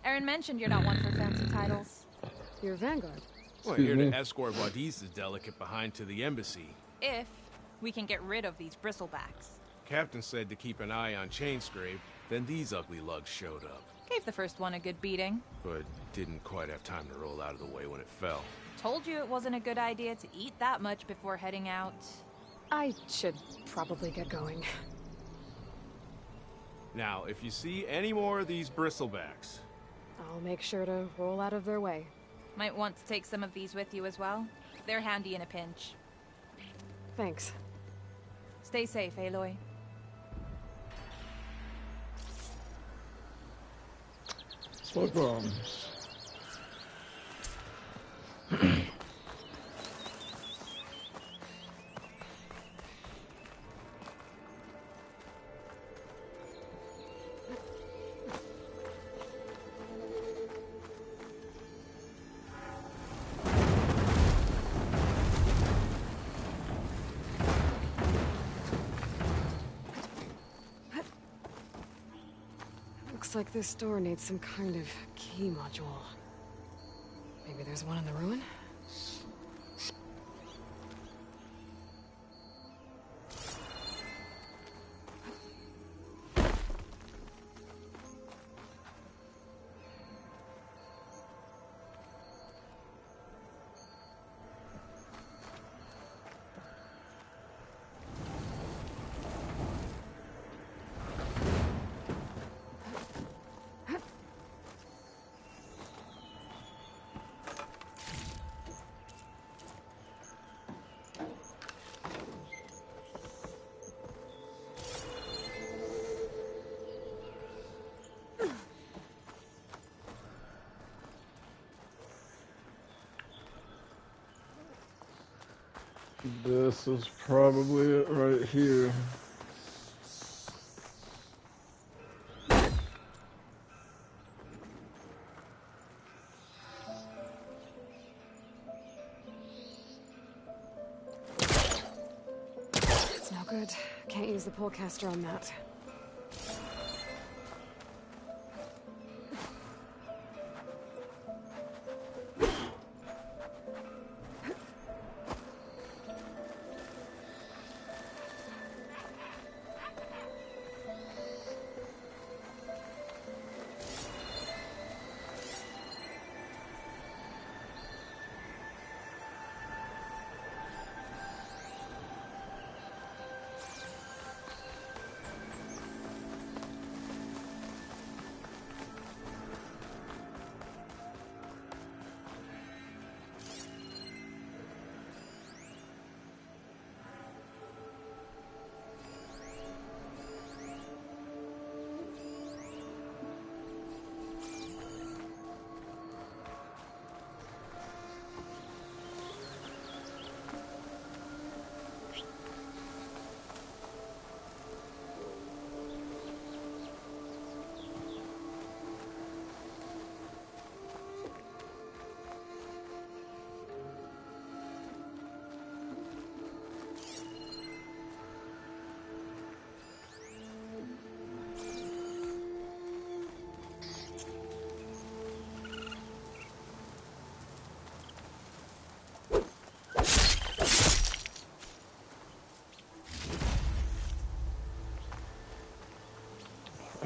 Aaron mentioned you're not one for fancy titles. You're Vanguard. Well, here to escort Wadiz's delicate behind to the embassy. If we can get rid of these bristlebacks. Captain said to keep an eye on Chainscrape, then these ugly lugs showed up. Gave the first one a good beating. But didn't quite have time to roll out of the way when it fell. Told you it wasn't a good idea to eat that much before heading out. I should probably get going. Now, if you see any more of these bristlebacks... I'll make sure to roll out of their way. Might want to take some of these with you as well. They're handy in a pinch. Thanks. Stay safe, Aloy. Smoke bombs. Looks like this door needs some kind of key module. Maybe there's one in the ruin? This is probably it right here. It's no good. Can't use the pullcaster on that.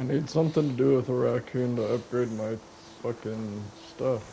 need something to do with a raccoon to upgrade my fucking stuff.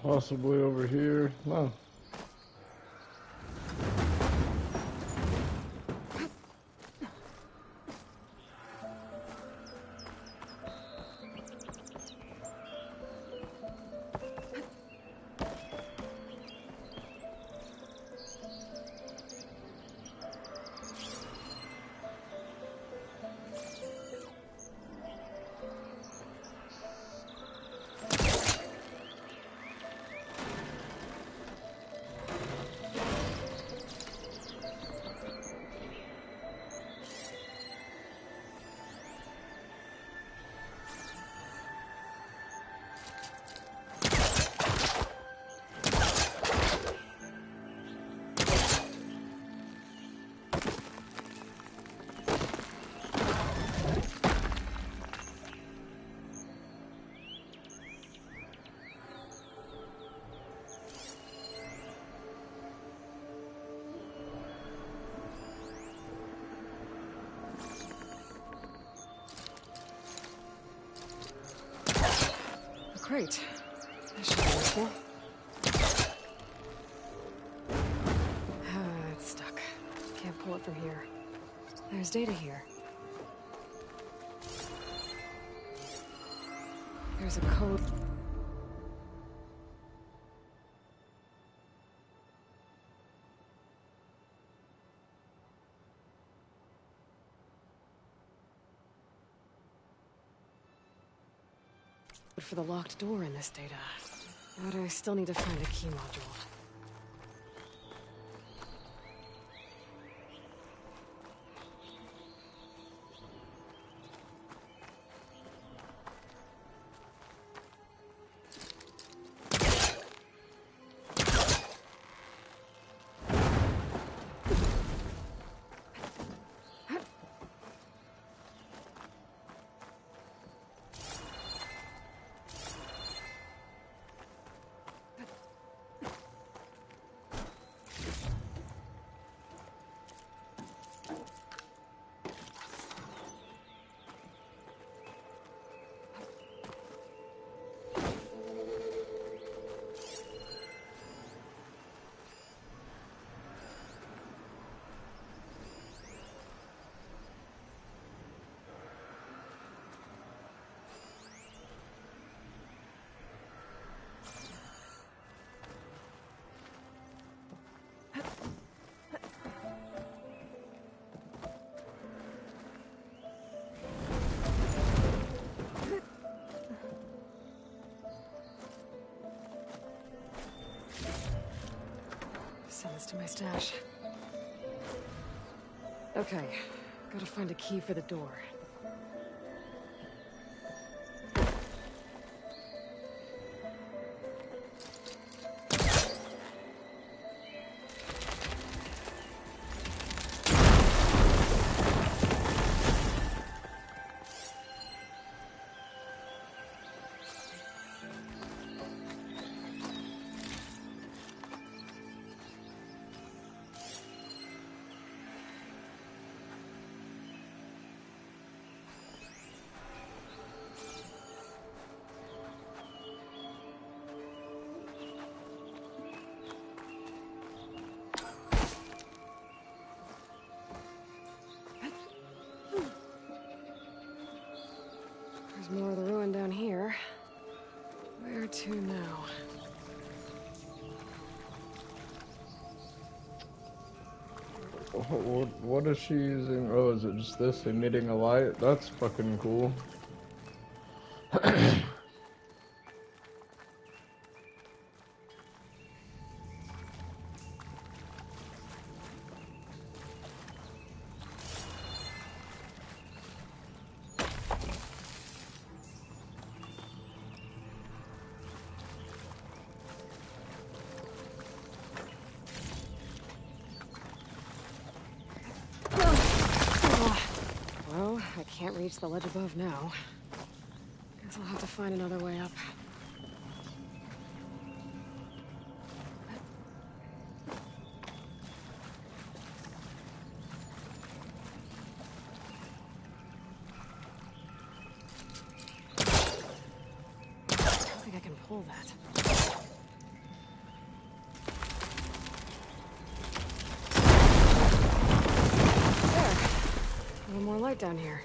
Possibly over here. No. Great. That should be useful. It's stuck. Can't pull it from here. There's data here. There's a code. For the locked door in this data. But I still need to find a key module. Send this to my stash. Okay, gotta find a key for the door. What is she using? Oh, is it just this, emitting a light? That's fucking cool. Well, I can't reach the ledge above now. Guess I'll have to find another way up. I don't think I can pull that. A little more light down here.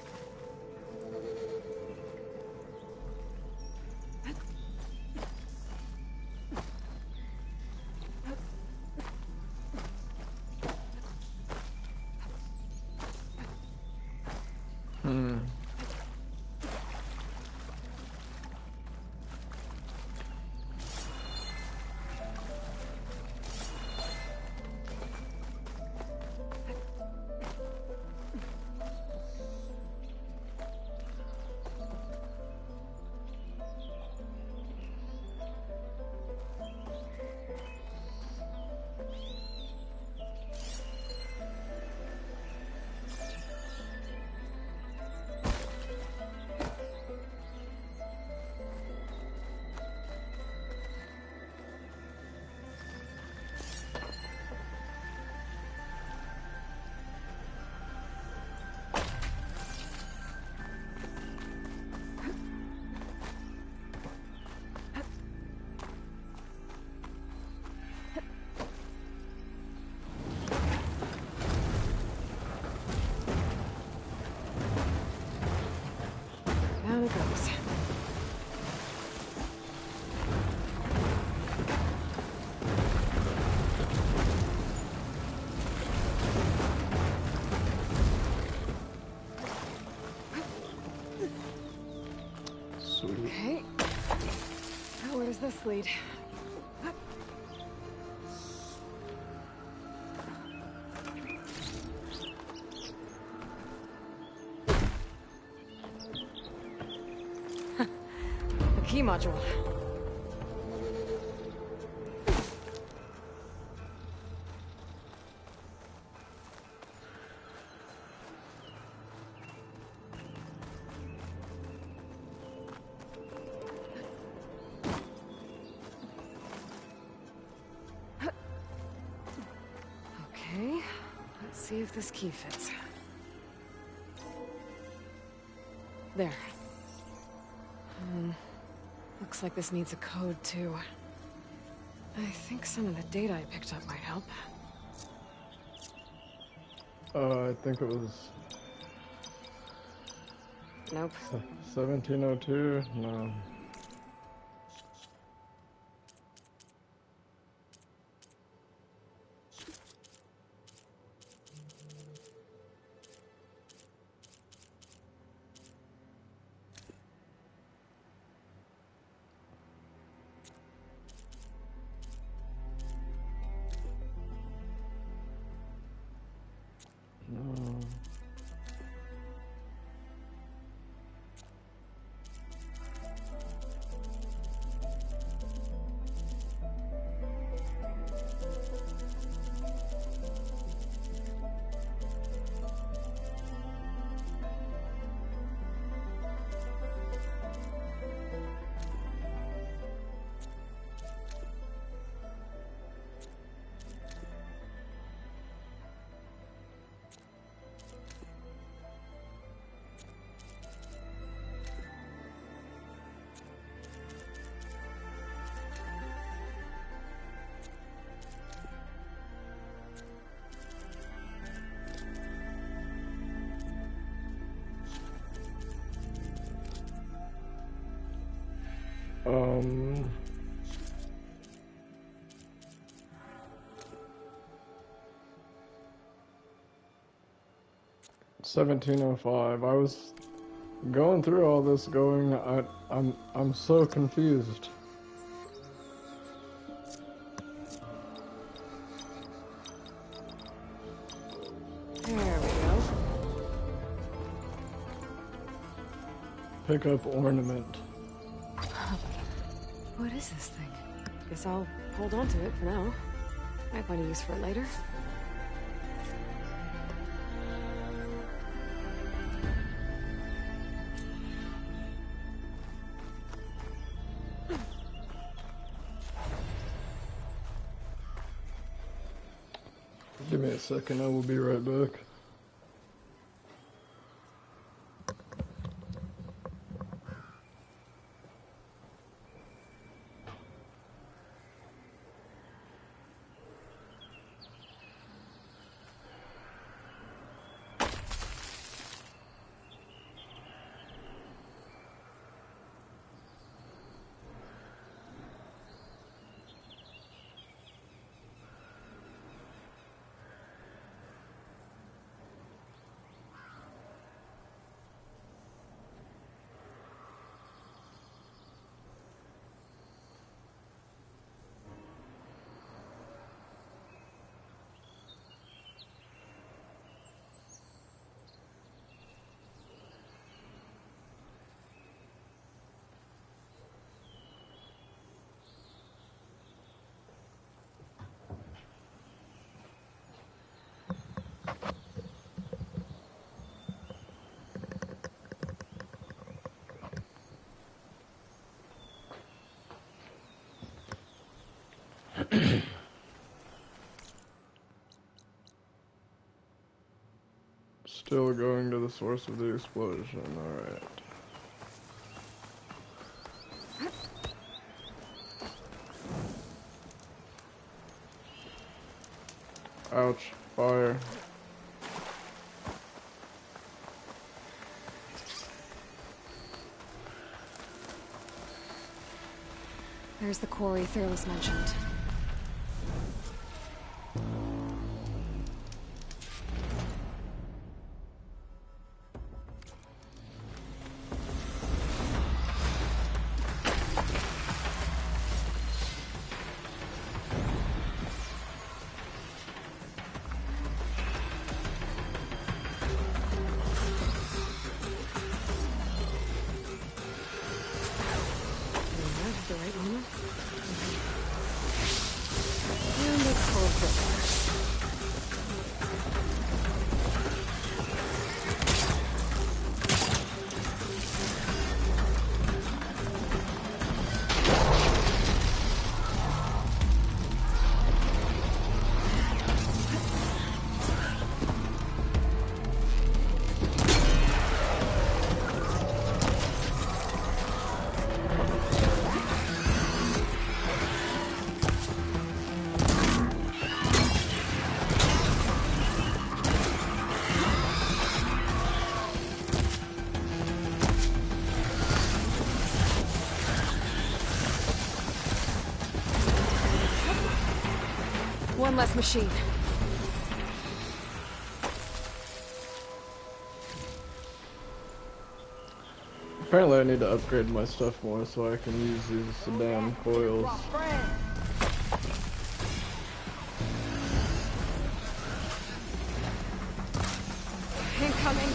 Down it goes. Sweet. Okay. Now where does this lead? The key module. Okay, let's see if this key fits. There. Looks like this needs a code, too. I think some of the data I picked up might help. I think it was... Nope. 1702? No. No. 1705. I was going through all this going, I'm so confused. There we go. Pick up ornament. What is this thing? Guess I'll hold on to it for now. Might find a use for it later. Give me a second, I will be right back. Still going to the source of the explosion, alright. Ouch, fire. There's the quarry Fearless mentioned. The right one. And it's full quick. One less machine. Apparently I need to upgrade my stuff more so I can use these damn coils. Incoming.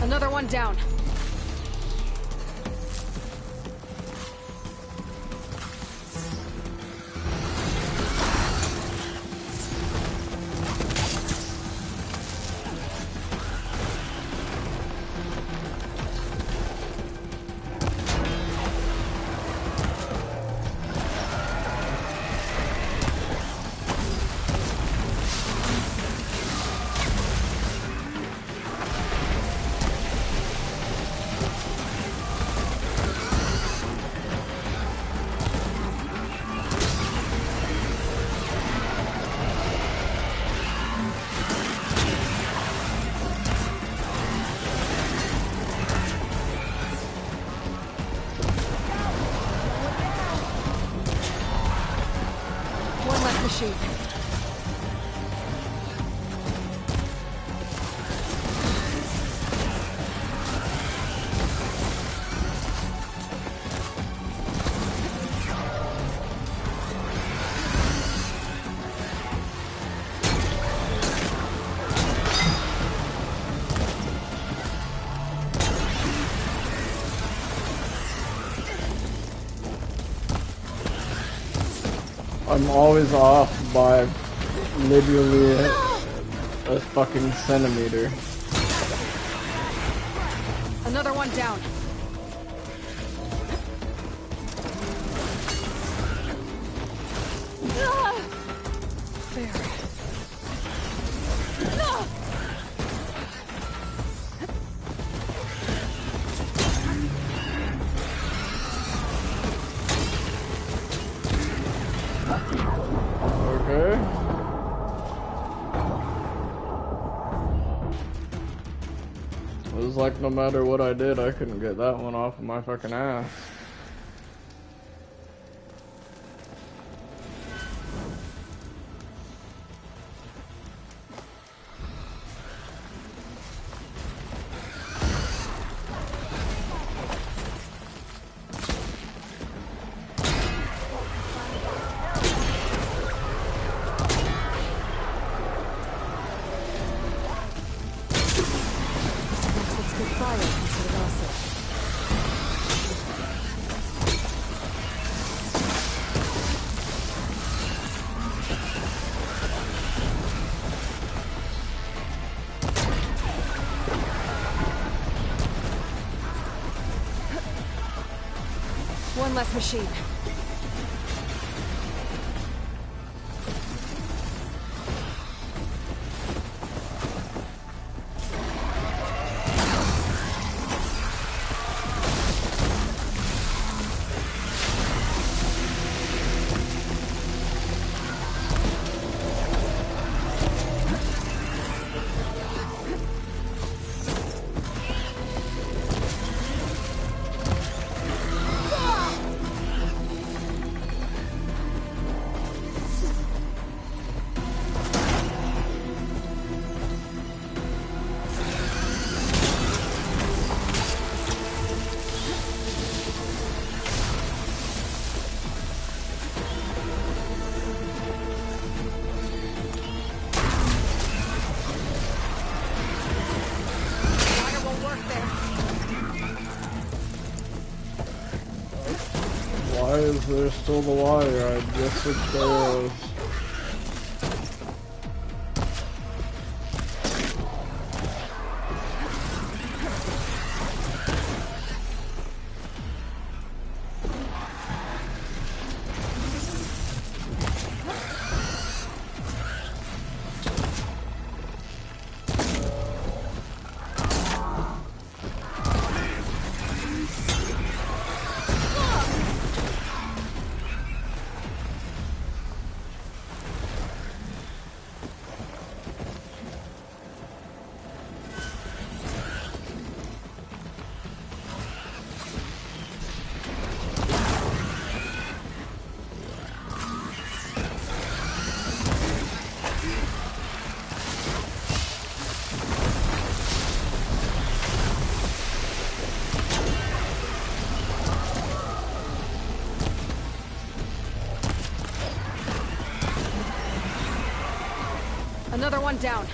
Another one down. machine. I'm always off by literally a fucking centimeter. Another one down. There. Okay. It was like no matter what I did, I couldn't get that one off of my fucking ass. One less machine. Why is there still the wire? I just switched arrows. Another one down.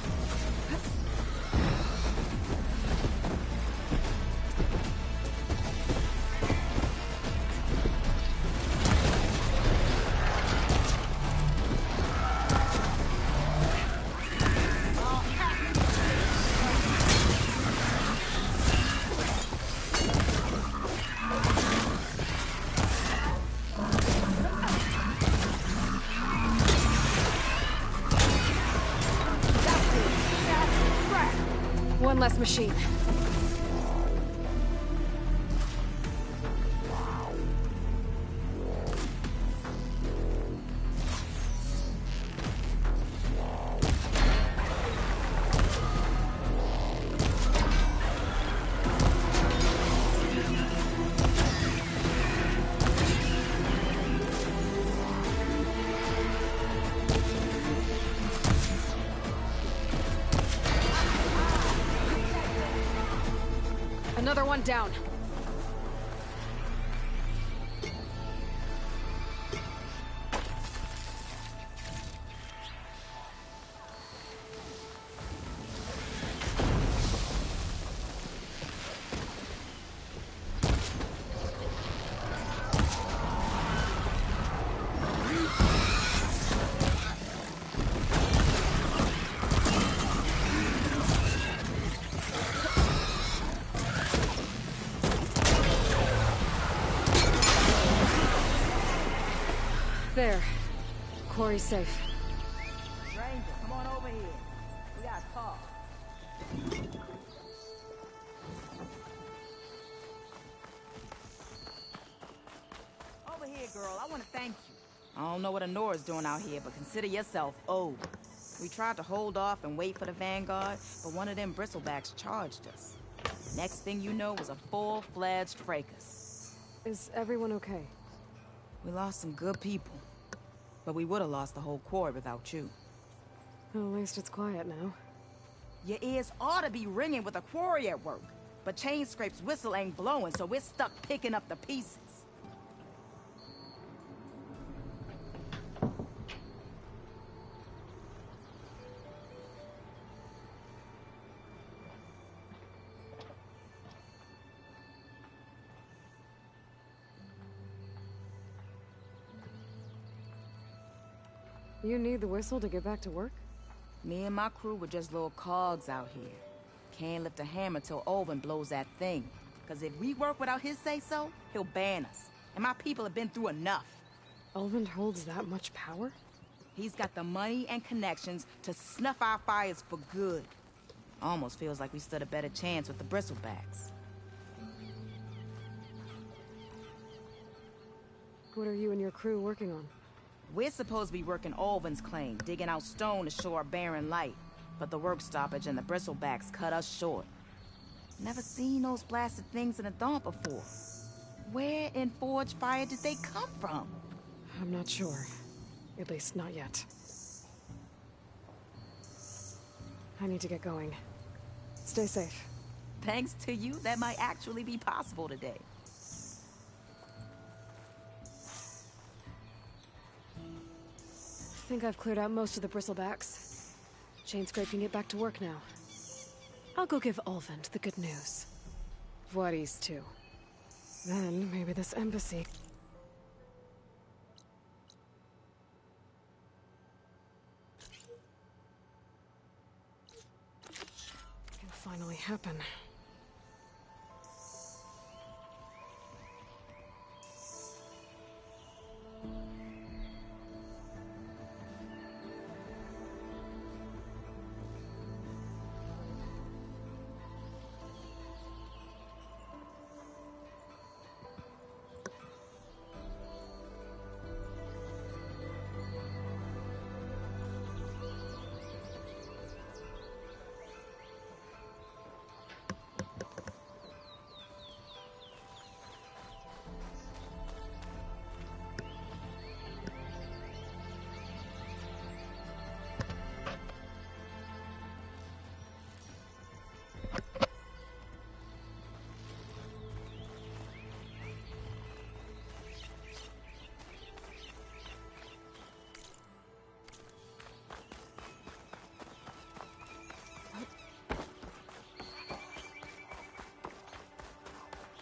One less machine. One down. There. Quarry's safe. Ranger, come on over here. We got a call. Over here, girl. I want to thank you. I don't know what Honora's doing out here, but consider yourself owed. We tried to hold off and wait for the Vanguard, but one of them bristlebacks charged us. Next thing you know was a full-fledged fracas. Is everyone okay? We lost some good people. But we would have lost the whole quarry without you. Well, at least it's quiet now. Your ears ought to be ringing with a quarry at work. But Chainscrape's whistle ain't blowing, so we're stuck picking up the pieces. You need the whistle to get back to work? Me and my crew were just little cogs out here. Can't lift a hammer till Olvin blows that thing. Cause if we work without his say-so, he'll ban us. And my people have been through enough. Olvin holds that much power? He's got the money and connections to snuff our fires for good. Almost feels like we stood a better chance with the bristlebacks. What are you and your crew working on? We're supposed to be working Olvin's claim, digging out stone to show our barren light. But the work stoppage and the bristlebacks cut us short. Never seen those blasted things in a dump before. Where in Forge Fire did they come from? I'm not sure. At least not yet. I need to get going. Stay safe. Thanks to you, that might actually be possible today. I think I've cleared out most of the bristlebacks. Chainscrape can get back to work now. I'll go give Olvin the good news. Voorhees too. Then maybe this embassy... can finally happen.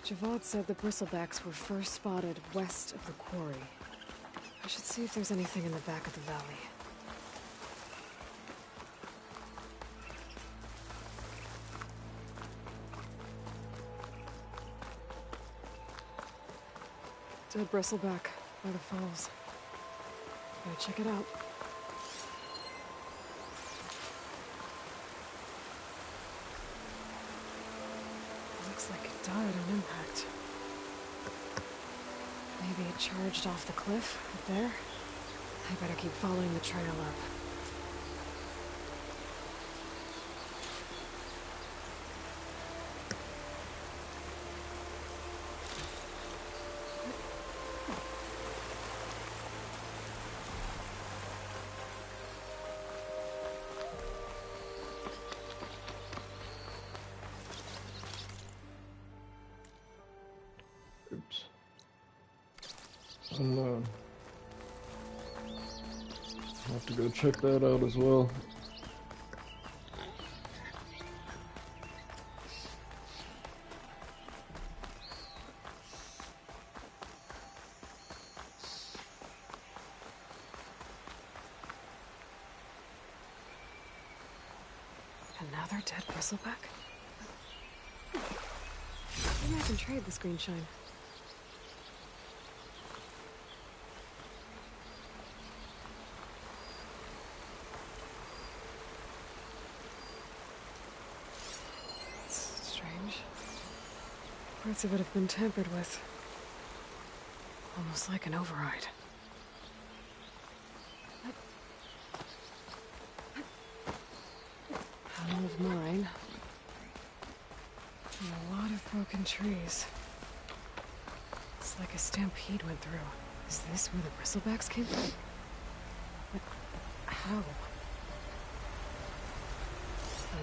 Javad said the bristlebacks were first spotted west of the quarry. I should see if there's anything in the back of the valley. Dead bristleback by the falls. Gotta check it out. Looks like it died on impact. Maybe it charged off the cliff up there. I better keep following the trail up. And I'll have to go check that out as well. Another dead bristleback? Maybe I can trade this green shine. It's strange. Parts of it have been tampered with. Almost like an override. An old mine. And a lot of broken trees. It's like a stampede went through. Is this where the bristlebacks came from? But how?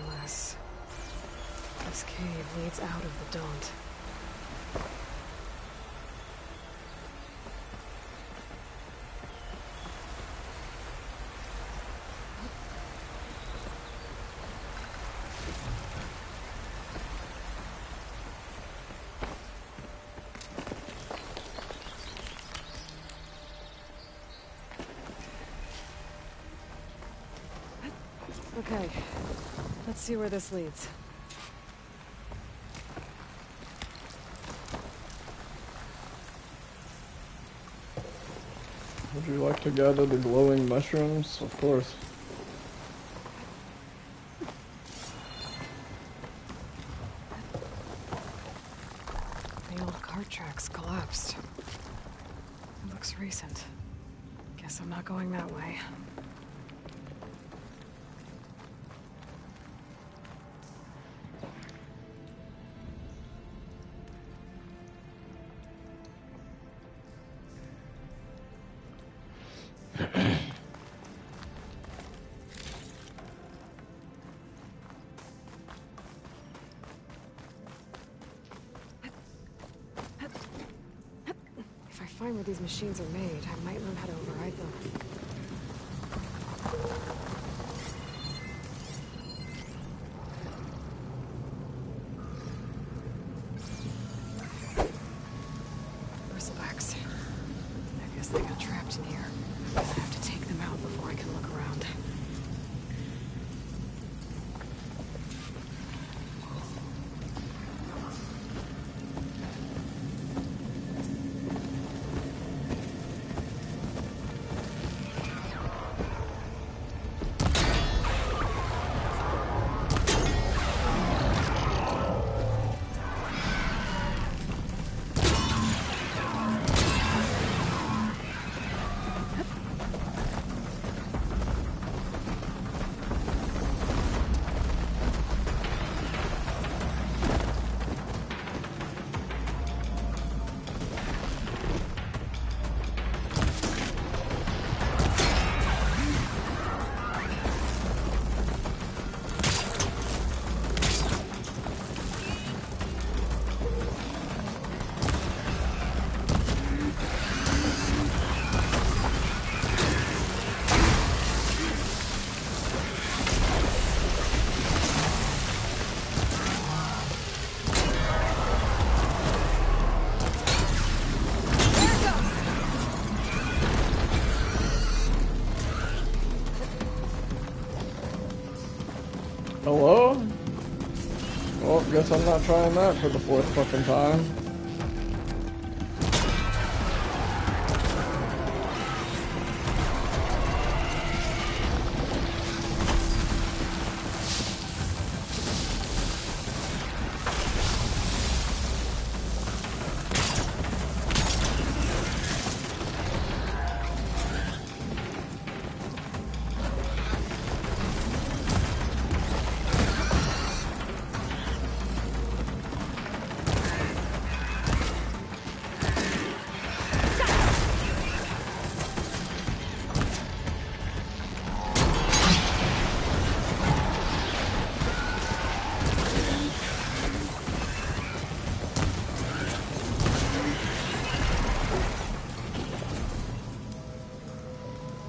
Unless this cave leads out of the Daunt. Okay, let's see where this leads. Would you like to gather the glowing mushrooms? Of course. The old cart tracks collapsed. It looks recent. Guess I'm not going that way. If I find where these machines are made, I might learn how to override them. Bristlebacks. I guess they got trapped in here. I have to take them out before I can look around. Hello? Well, guess I'm not trying that for the 4th fucking time.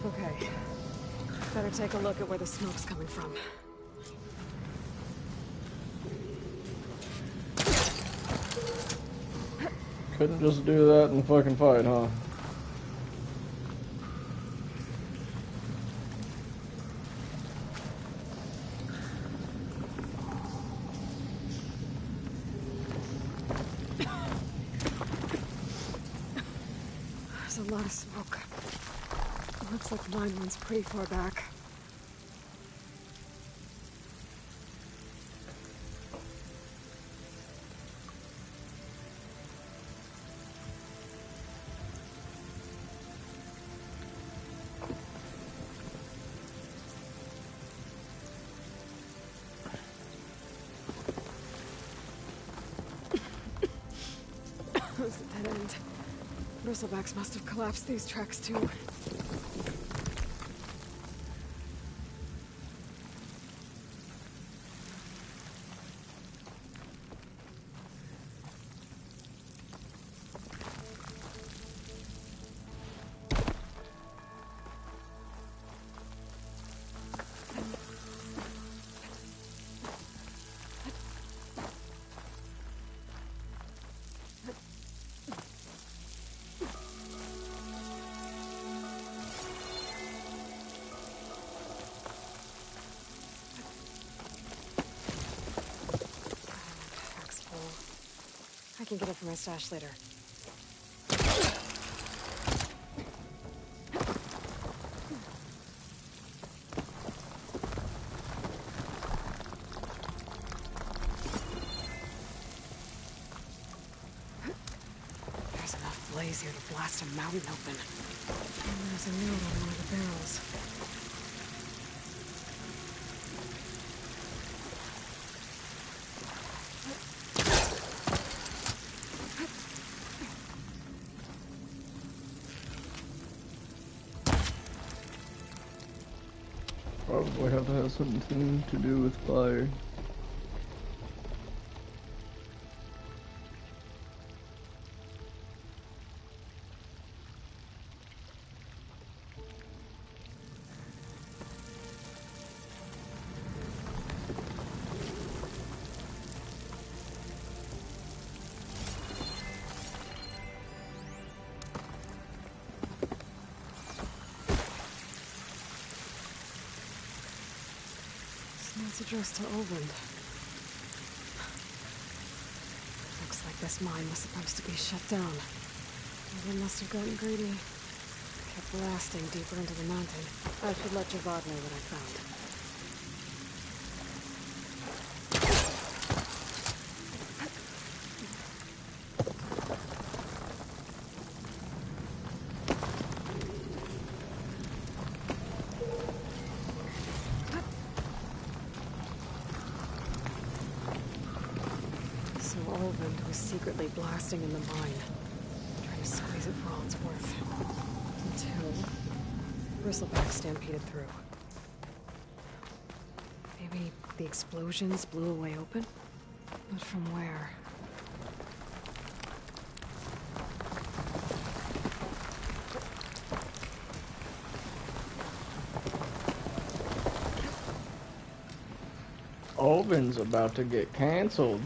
Okay. Better take a look at where the smoke's coming from. Couldn't just do that in the fucking fight, huh? There's a lot of smoke. It looks like mine runs pretty far back. There's a dead end. Bristlebacks must have collapsed these tracks too. I can get it from my stash later. There's enough blaze here to blast a mountain open. And there's a note on one of the barrels. Probably have to have something to do with fire. It's addressed to Olvend. Looks like this mine was supposed to be shut down. They must have gotten greedy. Kept blasting deeper into the mountain. I should let Javad know what I found. Olvend was secretly blasting in the mine, trying to squeeze it for all it's worth. Until Bristleback stampeded through. Maybe the explosions blew a way open? But from where? Olvend's about to get canceled.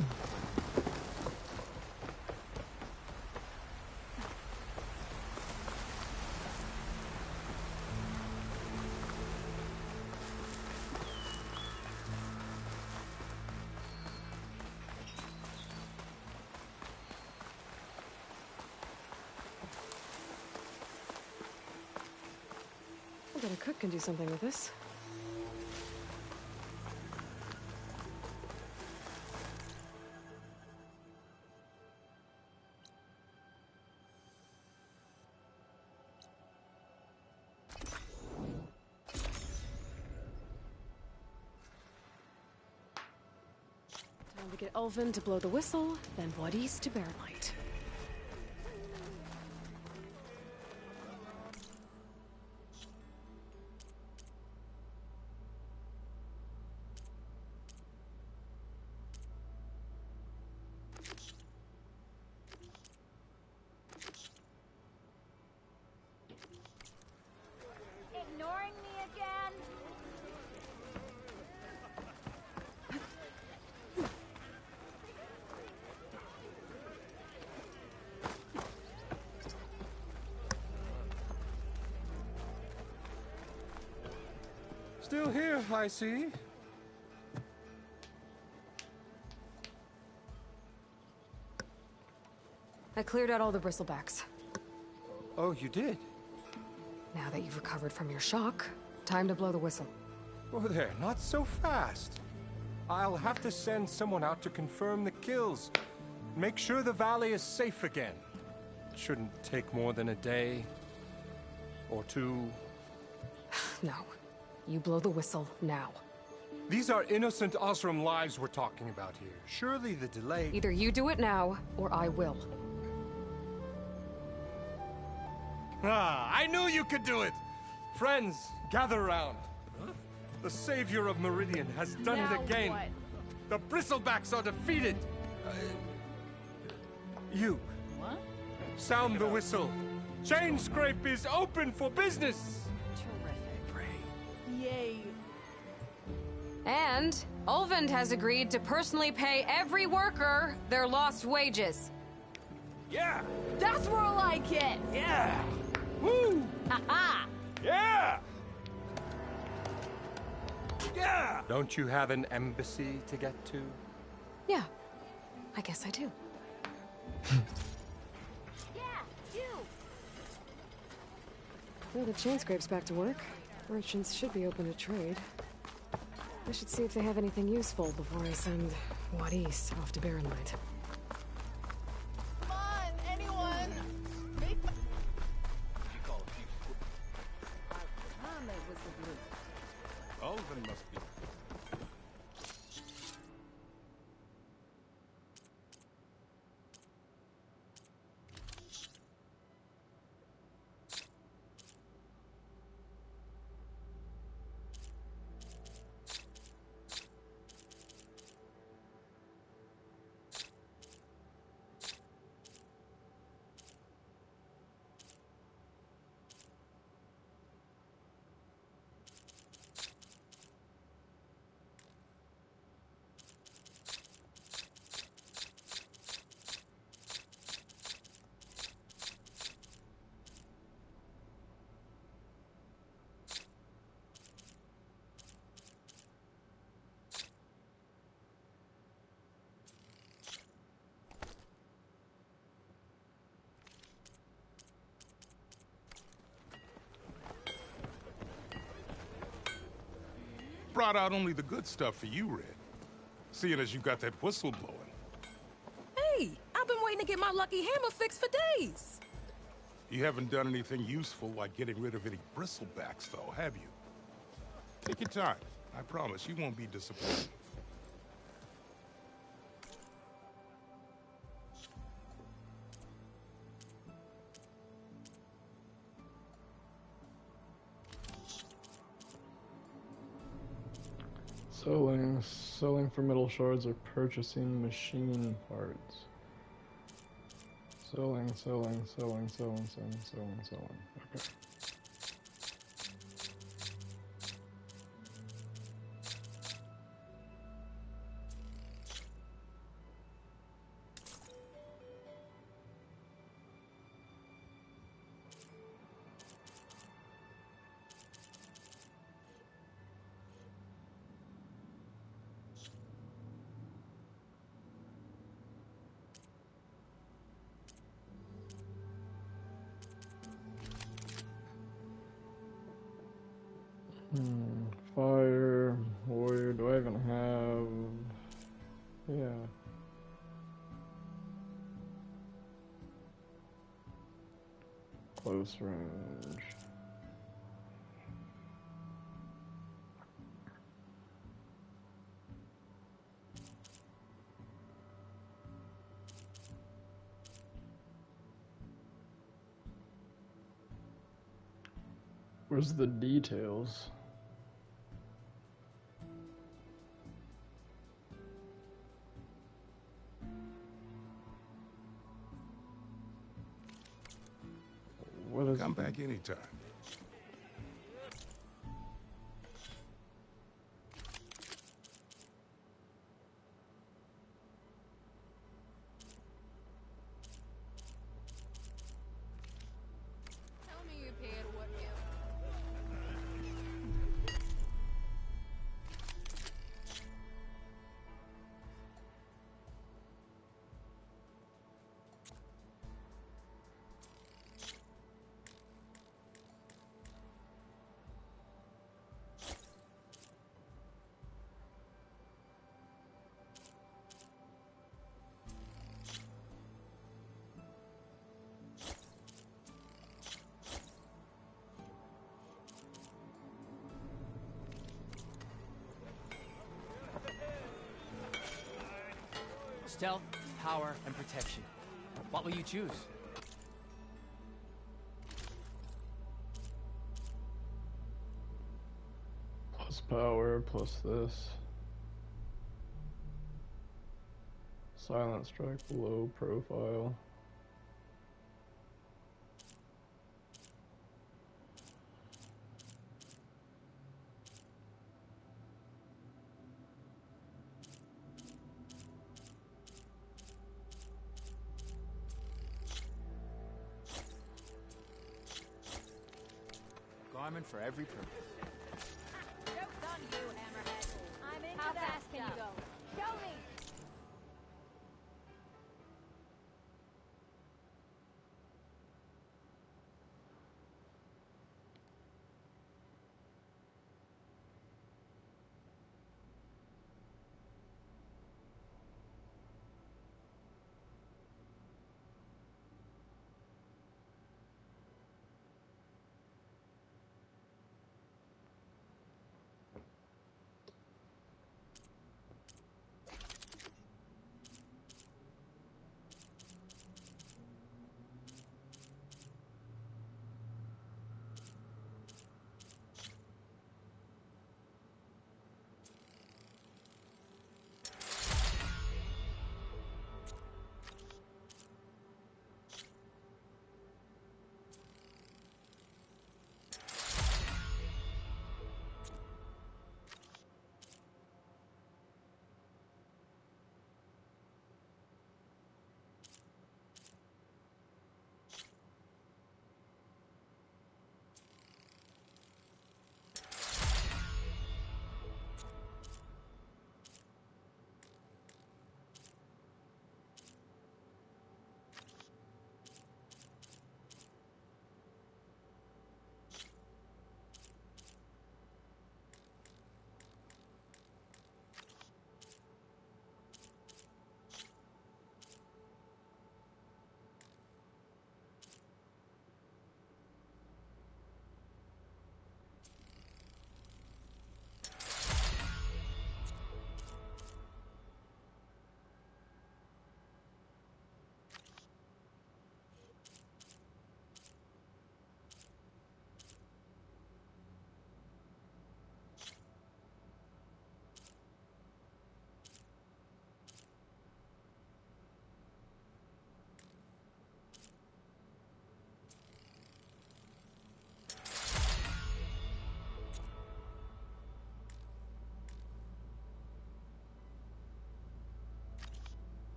I bet a cook can do something with this. Time to get Olvend to blow the whistle, then Wadis to bear light. again? Still here, I see. I cleared out all the bristlebacks. Oh, you did? Now that you've recovered from your shock, time to blow the whistle. Oh there, not so fast. I'll have to send someone out to confirm the kills. Make sure the valley is safe again. It shouldn't take more than a day. Or two. No. You blow the whistle now. These are innocent Osram lives we're talking about here. Surely the delay... Either you do it now, or I will. Ah, I knew you could do it! Friends, gather around. Huh? The savior of Meridian has done it again. What? The Bristlebacks are defeated. You. What? Sound the whistle. Chainscrape is open for business. Yay. And Ulvund has agreed to personally pay every worker their lost wages. Yeah! That's more like it! Yeah! Woo! Ha-ha! Yeah! Yeah! Don't you have an embassy to get to? Yeah, I guess I do. Yeah, you! Well, the Chainscrape's back to work. Merchants should be open to trade. I should see if they have anything useful before I send Wadis off to Barrenlight. Come on, anyone! Make my... Ulvund must be. Brought out only the good stuff for you, Red. Seeing as you got that whistle blowing. Hey, I've been waiting to get my lucky hammer fixed for days. You haven't done anything useful like getting rid of any bristlebacks, though, have you? Take your time. I promise you won't be disappointed. Selling for metal shards or purchasing machine parts. Selling. Okay. Fire, warrior, do I even have... Yeah. Close range. Where's the details? Come back anytime. Stealth, power, and protection. What will you choose? Plus power, plus this. Silent strike, low profile. Garment for every purpose. Joke's on you, Hammerhead. I'm into How fast can you go? Show me!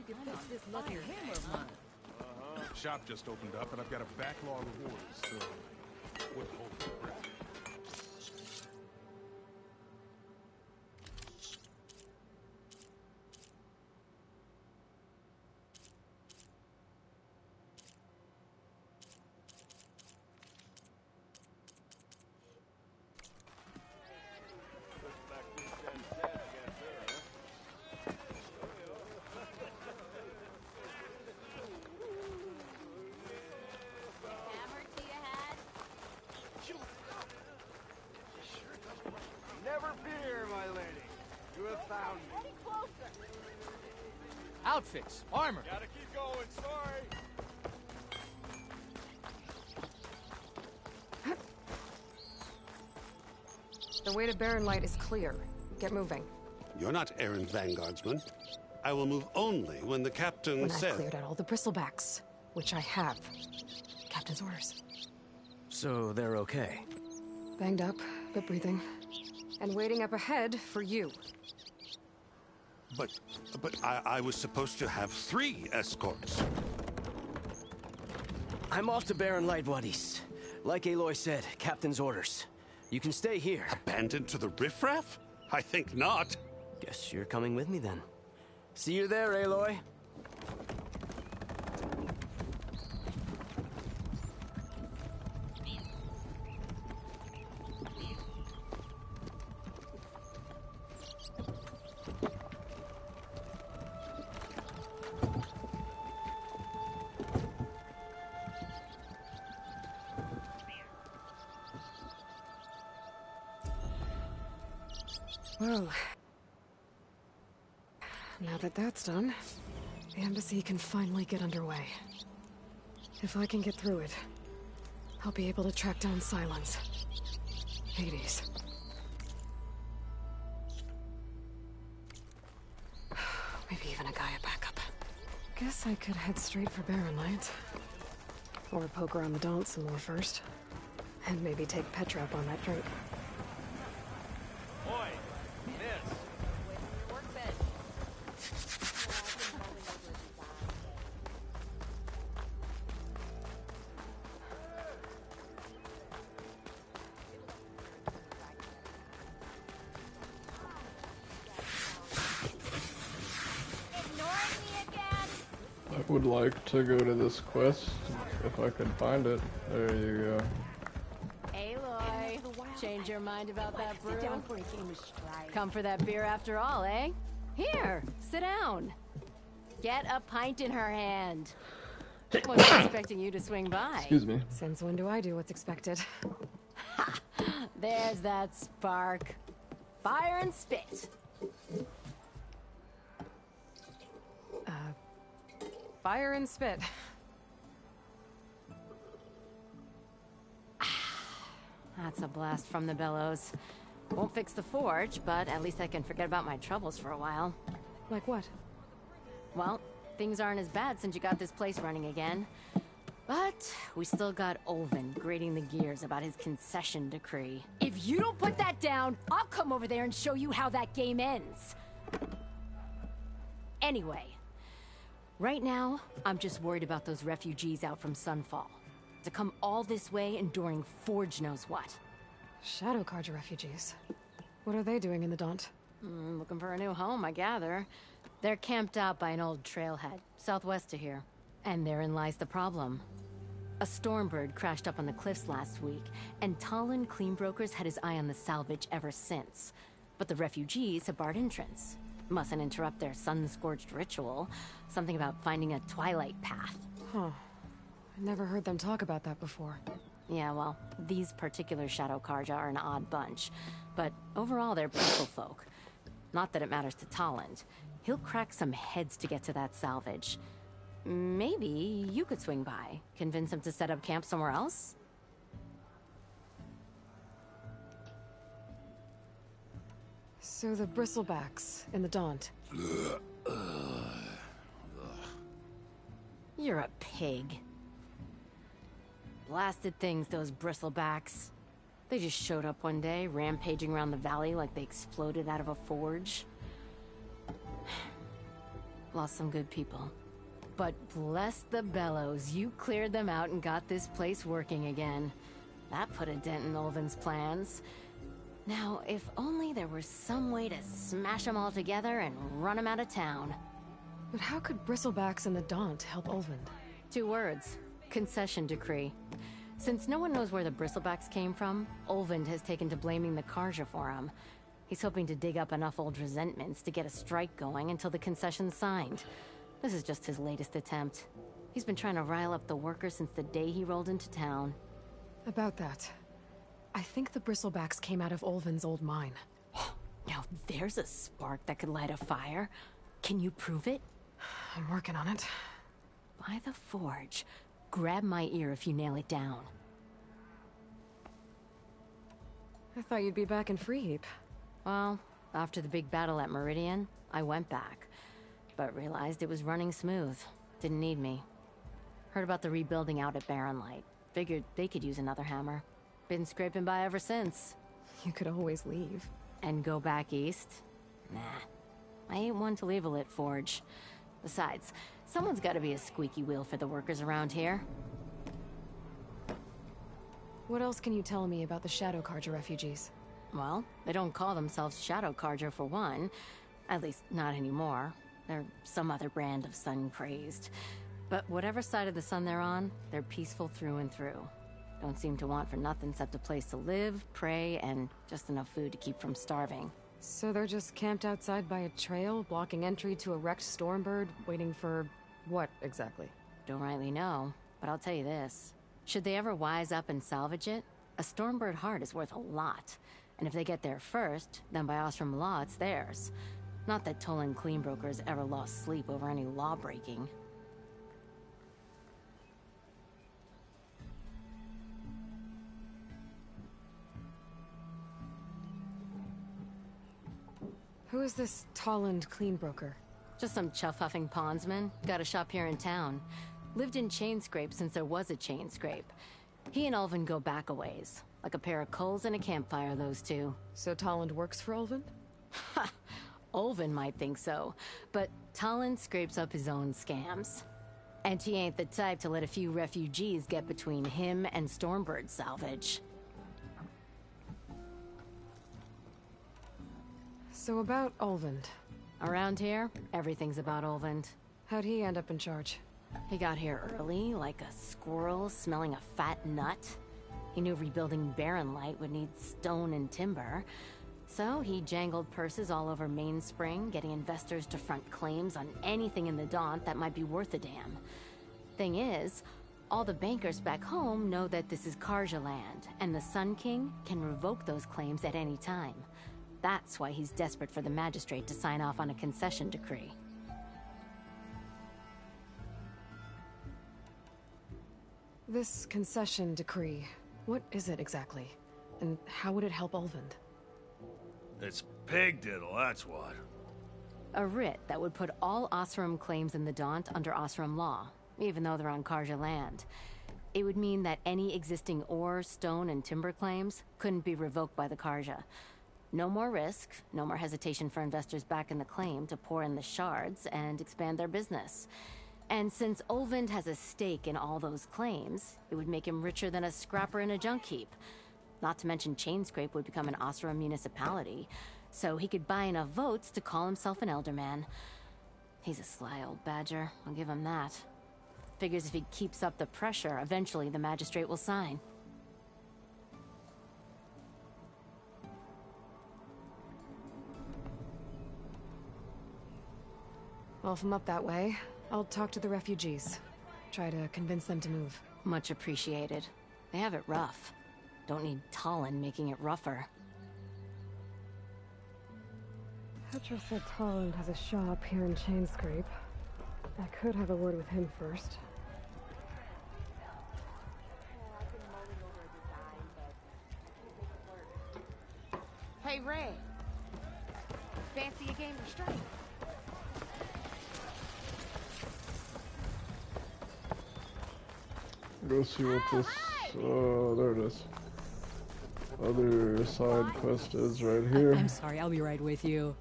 You can fix this lucky hammer of mine. Shop just opened up, and I've got a backlog of orders, so wouldn't hold my breath. Never fear, my lady. You have found me. Outfits, armor. Gotta keep going, sorry. The way to Barren Light is clear. Get moving. You're not errand vanguardsman. I will move only when the captain When says... I've cleared out all the bristlebacks, which I have. Captain's orders. So they're okay? Banged up, but breathing. And waiting up ahead for you. But I was supposed to have 3 escorts. I'm off to Barren Light, Wadis. Like Aloy said, Captain's orders. You can stay here. Abandoned to the riffraff? I think not. Guess you're coming with me then. See you there, Aloy. Well, now that that's done, the embassy can finally get underway. If I can get through it, I'll be able to track down Sylens. Hades. Maybe even a Gaia backup. Guess I could head straight for Barren Light. Or poke around the Daunt some more first. And maybe take Petra up on that drink. Oi, miss. I would like to go to this quest if I could find it. There you go. Aloy, change your mind about that brew? Come for that beer after all, eh? Here, sit down. Get a pint in her hand. Wasn't expecting you to swing by. Excuse me. Since when do I do what's expected? There's that spark. Fire and spit. Fire and spit. That's a blast from the bellows. Won't fix the forge, but at least I can forget about my troubles for a while. Like what? Well, things aren't as bad since you got this place running again. But we still got Olvin grating the gears about his concession decree. If you don't put that down, I'll come over there and show you how that game ends. Anyway, right now, I'm just worried about those refugees out from Sunfall. To come all this way enduring Forge knows what. Shadow Carja refugees. What are they doing in the Daunt? Looking for a new home, I gather. They're camped out by an old trailhead, southwest of here. And therein lies the problem. A Stormbird crashed up on the cliffs last week, and Talon Cleanbrokers had his eye on the salvage ever since. But the refugees have barred entrance. Mustn't interrupt their sun-scorched ritual. Something about finding a twilight path. Huh. I never heard them talk about that before. Yeah, well, these particular Shadow Carja are an odd bunch. But overall, they're peaceful folk. Not that it matters to Talon. He'll crack some heads to get to that salvage. Maybe you could swing by. Convince him to set up camp somewhere else? So the bristlebacks in the Daunt. You're a pig. Blasted things, those bristlebacks. They just showed up one day, rampaging around the valley like they exploded out of a forge. Lost some good people. But bless the bellows, you cleared them out and got this place working again. That put a dent in Olvin's plans. Now, if only there were some way to smash them all together and run them out of town. But how could bristlebacks in the Daunt help Olvin? 2 words. Concession decree. Since no one knows where the bristlebacks came from, Olvind has taken to blaming the Carja for them. He's hoping to dig up enough old resentments to get a strike going until the concession's signed. This is just his latest attempt. He's been trying to rile up the workers since the day he rolled into town. About that, I think the bristlebacks came out of Olvin's old mine. Now there's a spark that could light a fire. Can you prove it? I'm working on it. By the forge. Grab my ear if you nail it down. I thought you'd be back in Freeheap. Well, after the big battle at Meridian, I went back. But realized it was running smooth. Didn't need me. Heard about the rebuilding out at Barren Light. Figured they could use another hammer. Been scraping by ever since. You could always leave. And go back east? Nah. I ain't one to leave a lit forge. Besides, someone's gotta be a squeaky wheel for the workers around here. What else can you tell me about the Shadow Carja refugees? Well, they don't call themselves Shadow Carja for one. At least, not anymore. They're some other brand of sun-crazed. But whatever side of the sun they're on, they're peaceful through and through. Don't seem to want for nothing except a place to live, pray, and just enough food to keep from starving. So they're just camped outside by a trail, blocking entry to a wrecked Stormbird, waiting for what exactly? Don't rightly know, but I'll tell you this. Should they ever wise up and salvage it, a Stormbird heart is worth a lot. And if they get there first, then by Ostrom law, it's theirs. Not that Tolan Cleanbrokers ever lost sleep over any law breaking. Who is this Tolland Cleanbroker? Just some chuff-huffing pondsman. Got a shop here in town. Lived in Chainscrape since there was a Chainscrape. He and Ulvin go back a ways. Like a pair of coals and a campfire, those two. So Tolland works for Ulvin? Ha! Ulvin might think so, but Tolland scrapes up his own scams. And he ain't the type to let a few refugees get between him and Stormbird salvage. So about Ulvund. Around here, everything's about Ulvund. How'd he end up in charge? He got here early, like a squirrel smelling a fat nut. He knew rebuilding Barren Light would need stone and timber. So he jangled purses all over Mainspring, getting investors to front claims on anything in the Daunt that might be worth a damn. Thing is, all the bankers back home know that this is Carja land, and the Sun King can revoke those claims at any time. That's why he's desperate for the magistrate to sign off on a concession decree. This concession decree, what is it exactly? And how would it help Ulvund? It's pig diddle, that's what. A writ that would put all Osram claims in the Daunt under Osram law, even though they're on Carja land. It would mean that any existing ore, stone, and timber claims couldn't be revoked by the Carja. No more risk, no more hesitation for investors back in the claim to pour in the shards and expand their business. And since Ulvund has a stake in all those claims, it would make him richer than a scrapper in a junk heap. Not to mention Chainscrape would become an Osram municipality, so he could buy enough votes to call himself an Elderman. He's a sly old badger, I'll give him that. Figures if he keeps up the pressure, eventually the magistrate will sign. Well, if I'm up that way, I'll talk to the refugees. Try to convince them to move. Much appreciated. They have it rough. Don't need Tolland making it rougher. Petra said Tolland has a shop here in Chainscrape. I could have a word with him first. Hey, Ray. Fancy a game of strength? Go see what this, there it is. Other side quest is right here. I'm sorry, I'll be right with you.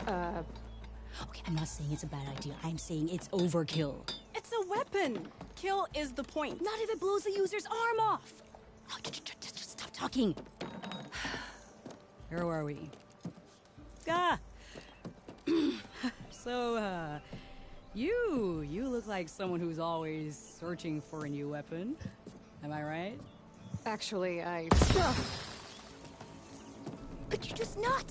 Okay, I'm not saying it's a bad idea. I'm saying it's overkill. It's a weapon. Kill is the point. Not if it blows the user's arm off. Oh, just stop talking. Where are we? So, you look like someone who's always searching for a new weapon. Am I right? Actually, Could you just not?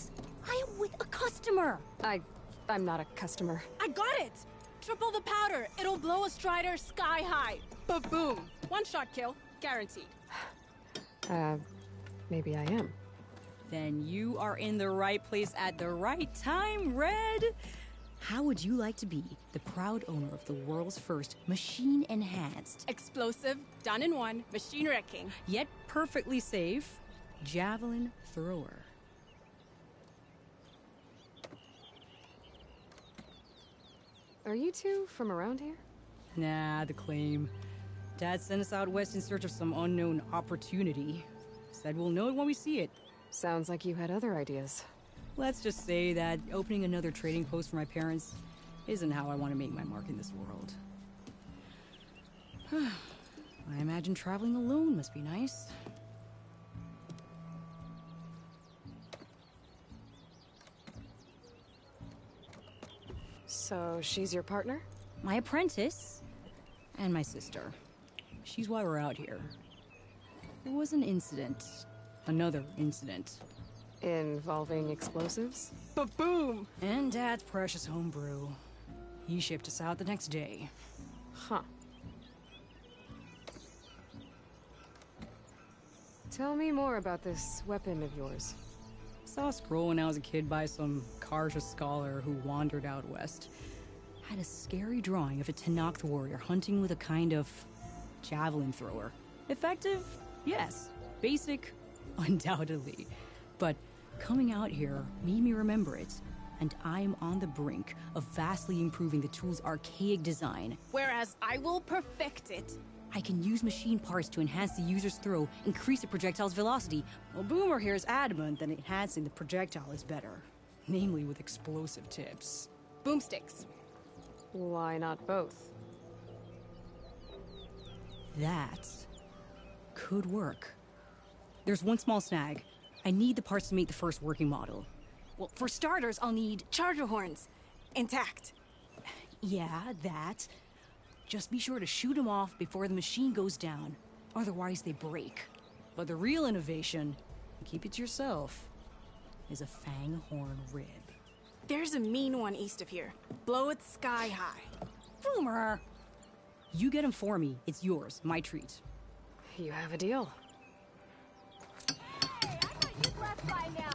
I am with a customer. I'm not a customer. I got it. Triple the powder. It'll blow a Strider sky high. Ba-boom. One shot kill. Guaranteed. Maybe I am. Then you are in the right place at the right time, Red. How would you like to be the proud owner of the world's first machine-enhanced, explosive, done in one, machine wrecking, yet perfectly safe, Javelin thrower. Are you two from around here? Nah, the claim. Dad sent us out west in search of some unknown opportunity. Said we'll know it when we see it. Sounds like you had other ideas. Let's just say that opening another trading post for my parents isn't how I want to make my mark in this world. I imagine traveling alone must be nice. So, she's your partner? My apprentice, and my sister. She's why we're out here. There was an incident. Another incident. Involving explosives? Ba-boom! And Dad's precious homebrew. He shipped us out the next day. Huh. Tell me more about this weapon of yours. Saw a scroll when I was a kid by some Karja scholar who wandered out west. Had a scary drawing of a Tenakth warrior hunting with a kind of javelin thrower. Effective? Yes. Basic? Undoubtedly. But coming out here made me remember it, and I'm on the brink of vastly improving the tool's archaic design. Whereas I will perfect it. I can use machine parts to enhance the user's throw, increase the projectile's velocity. Well, Boomer here is adamant that enhancing the projectile is better. Namely with explosive tips. Boomsticks. Why not both? That could work. There's one small snag. I need the parts to make the first working model. Well, for starters, I'll need charger horns. Intact. Yeah, that. Just be sure to shoot them off before the machine goes down. Otherwise, they break. But the real innovation, keep it to yourself, is a fang horn rib. There's a mean one east of here. Blow it sky high. Boomer! You get him for me. It's yours. My treat. You have a deal. Hey, I thought you'd left by now.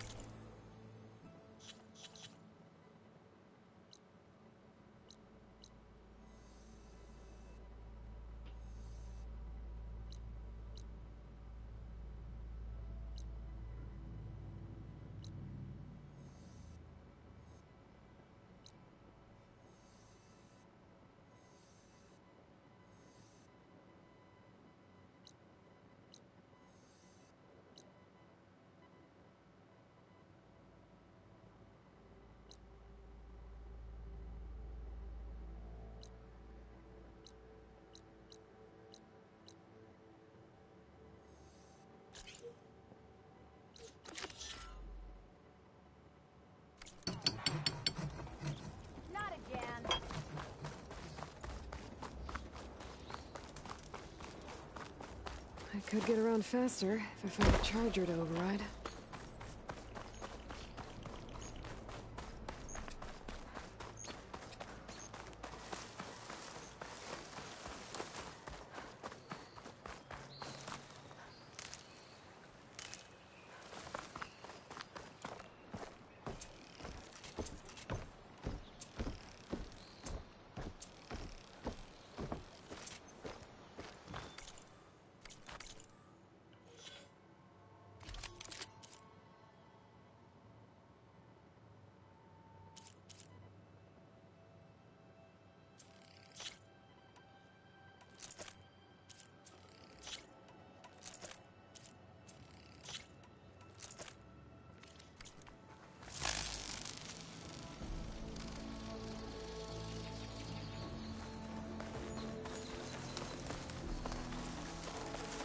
I could get around faster if I found a charger to override.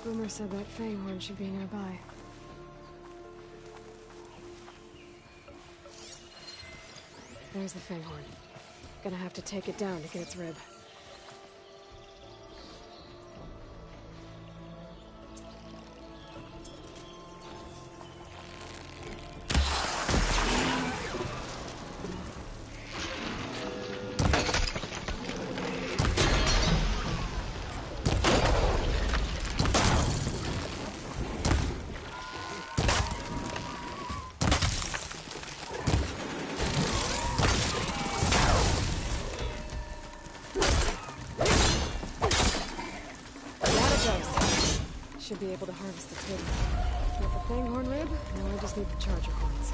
Boomer said that Fanghorn should be nearby. There's the Fanghorn. Gonna have to take it down to get its rib. Should be able to harvest the twig. Got the Fanghorn rib, now I just need the charger horns.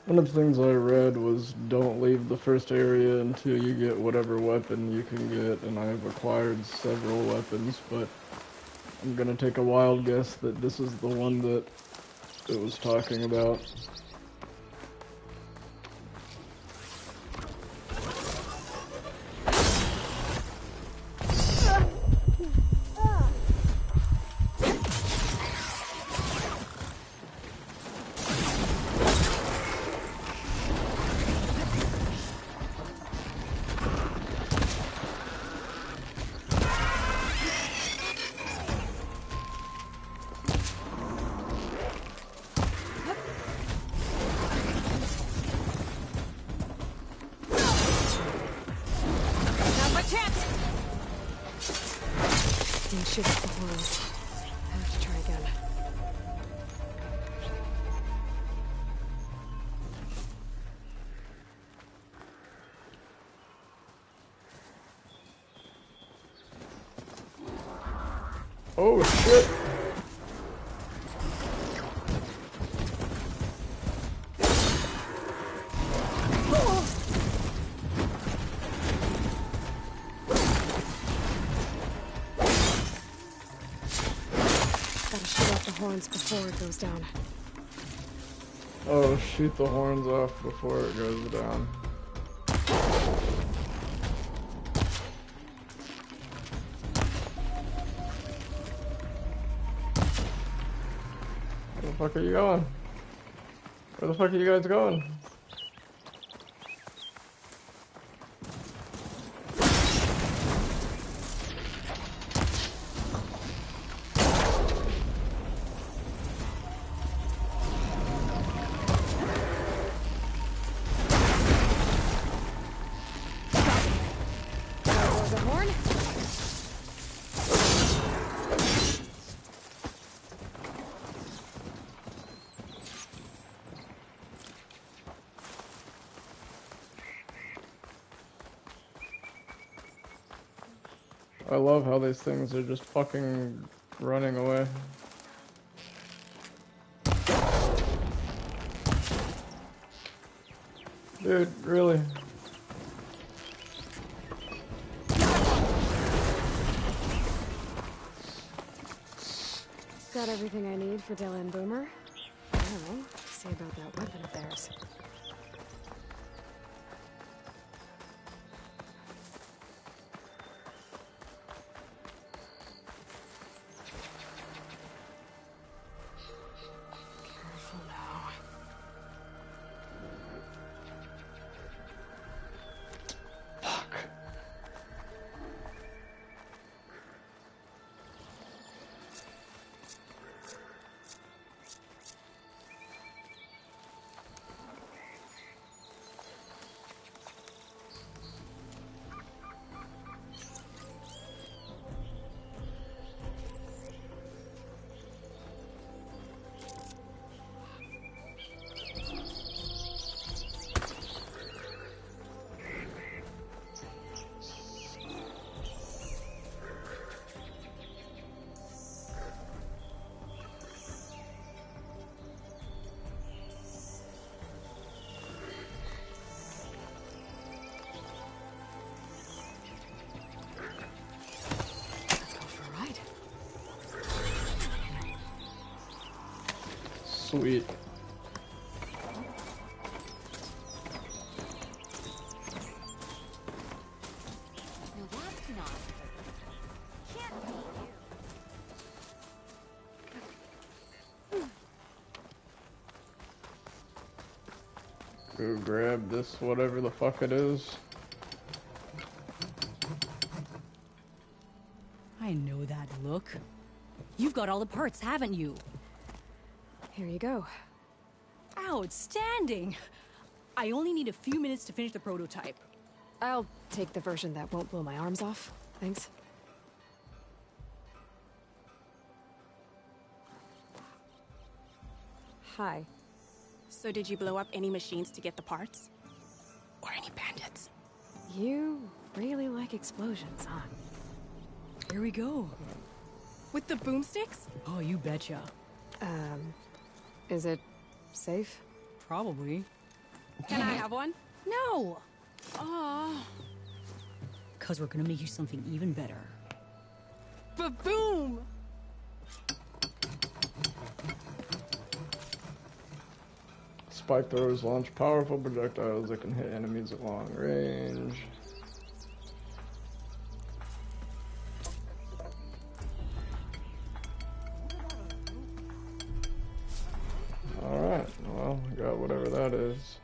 One of the things I read was don't leave the first area until you get whatever weapon you can get, and I've acquired several weapons, but I'm gonna take a wild guess that this is the one that it was talking about. Shit up the horns. I have to try again. Oh shit! Horns before it goes down. Oh, shoot the horns off before it goes down. Where the fuck are you going? Where the fuck are you guys going? I love how these things are just fucking running away. Dude, really? Got everything I need for Della and Boomer? I don't know. See about that weapon of theirs. Sweet. Go grab this, whatever the fuck it is. I know that look. You've got all the parts, haven't you? Here you go. Outstanding! I only need a few minutes to finish the prototype. I'll take the version that won't blow my arms off. Thanks. Hi. So did you blow up any machines to get the parts? Or any bandits? You really like explosions, huh? Here we go. With the boomsticks? Oh, you betcha. Is it safe? Probably. Can I have one? No! Oh. Cause we're gonna make you something even better. Ba-boom! Spike throwers launch powerful projectiles that can hit enemies at long range. Alright, well, we got whatever that is.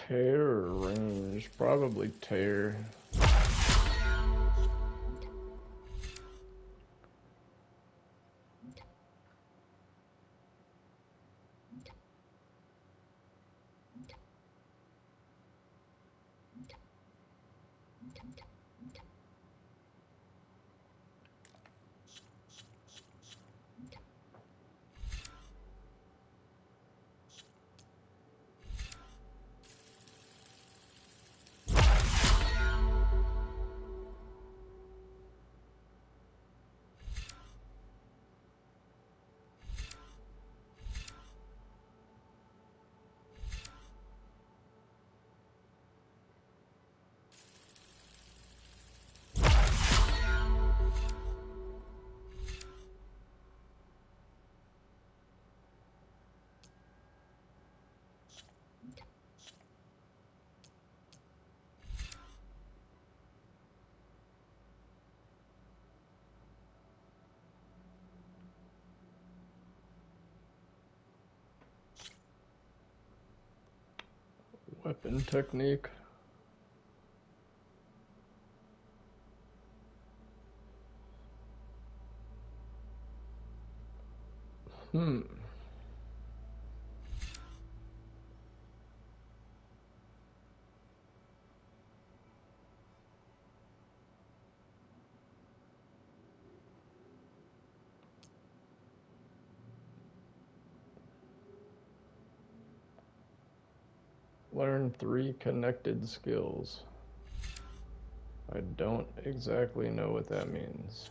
Tear or range? Probably tear. Weapon technique. Learn 3 connected skills. I don't exactly know what that means.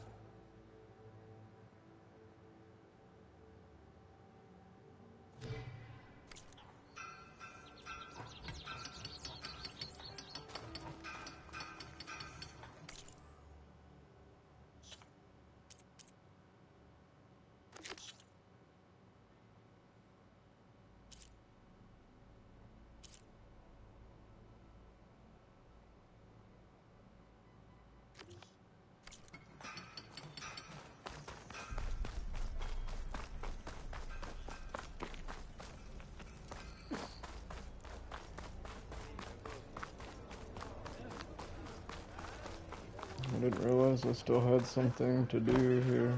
I didn't realize I still had something to do here.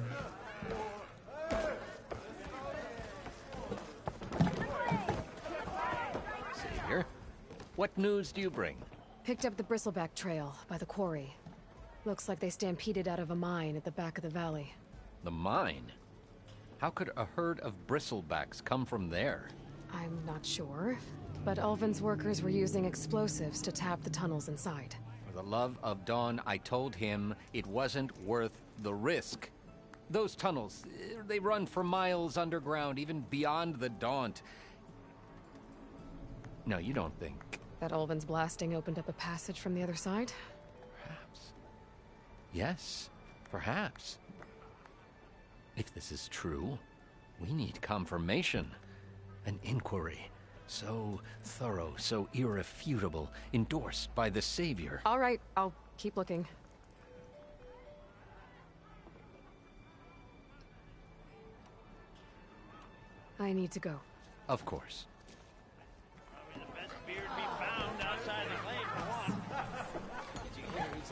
Savior, what news do you bring? Picked up the Bristleback Trail by the quarry. Looks like they stampeded out of a mine at the back of the valley. The mine? How could a herd of bristlebacks come from there? I'm not sure, but Ulvin's workers were using explosives to tap the tunnels inside. For the love of Dawn, I told him it wasn't worth the risk. Those tunnels, they run for miles underground, even beyond the Daunt. No, you don't think... That Ulvin's blasting opened up a passage from the other side? Perhaps. Yes, perhaps. If this is true, we need confirmation. An inquiry. So thorough, so irrefutable, endorsed by the Savior. All right, I'll keep looking. I need to go. Of course. Probably the best beer to be found outside the lane for one. Did you hear who's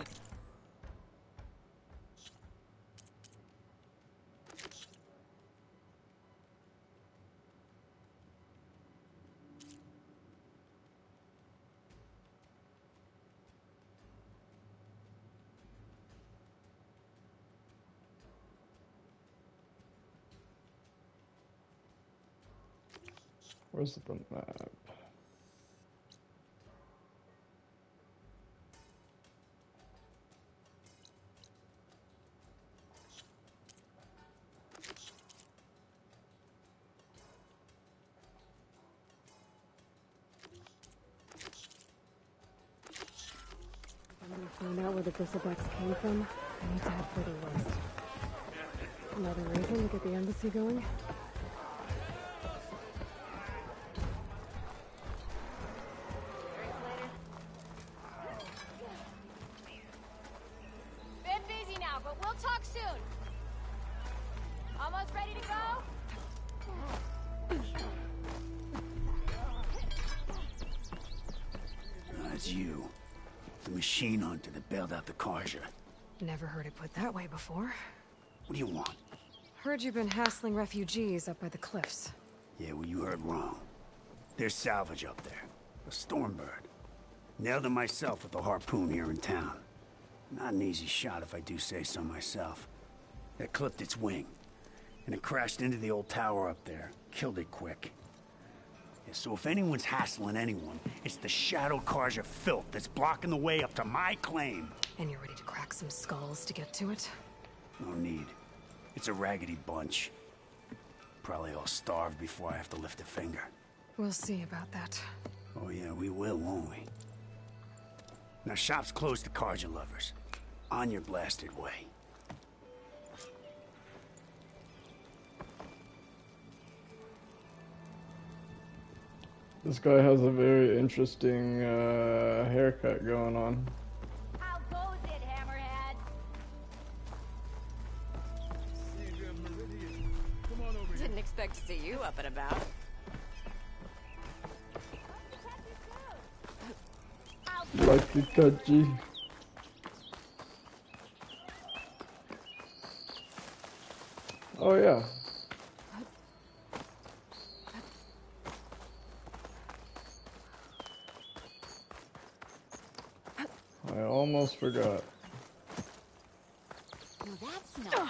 Where's the map? I'm gonna find out where the bristlebacks came from. I need to head further west. Another reason to get the embassy going? Been busy now, but we'll talk soon. Almost ready to go? That's you. The machine hunter that bailed out the Carja. Never heard it put that way before. What do you want? Heard you've been hassling refugees up by the cliffs. Yeah, well, you heard wrong. There's salvage up there. A Stormbird. Nailed it myself with a harpoon here in town. Not an easy shot if I do say so myself. That clipped its wing. And it crashed into the old tower up there. Killed it quick. Yeah, so if anyone's hassling anyone, it's the Shadow Carja filth that's blocking the way up to my claim. And you're ready to crack some skulls to get to it? No need. It's a raggedy bunch. Probably all starved before I have to lift a finger. We'll see about that. Oh yeah, we will, won't we? Now shop's closed to Carja lovers. On your blasted way. This guy has a very interesting haircut going on. How goes it, Hammerhead? Didn't expect to see you up and about. Lucky touchy. Oh yeah. I almost forgot. No, that's not.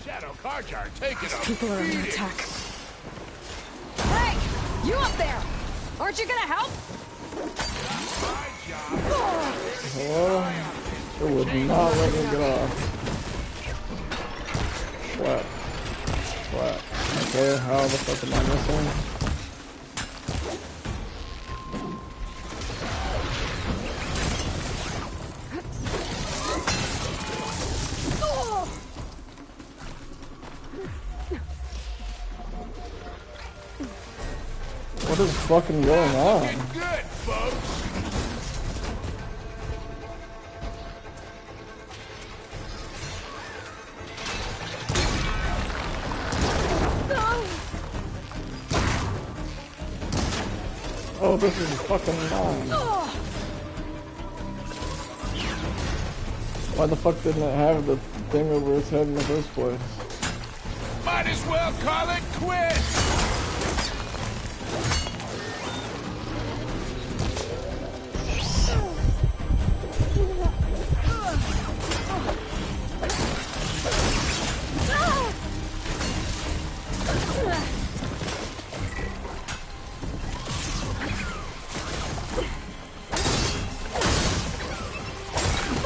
Shadow Carja are taking a People are under beating. attack. Hey! You up there! Aren't you gonna help? Hello? It would not let me get off. Flat. Flat. Okay, how the fuck am I missing? What is fucking going on? Good, folks. Oh, this is fucking long. Why the fuck didn't it have the thing over its head in the first place? Might as well call it quits.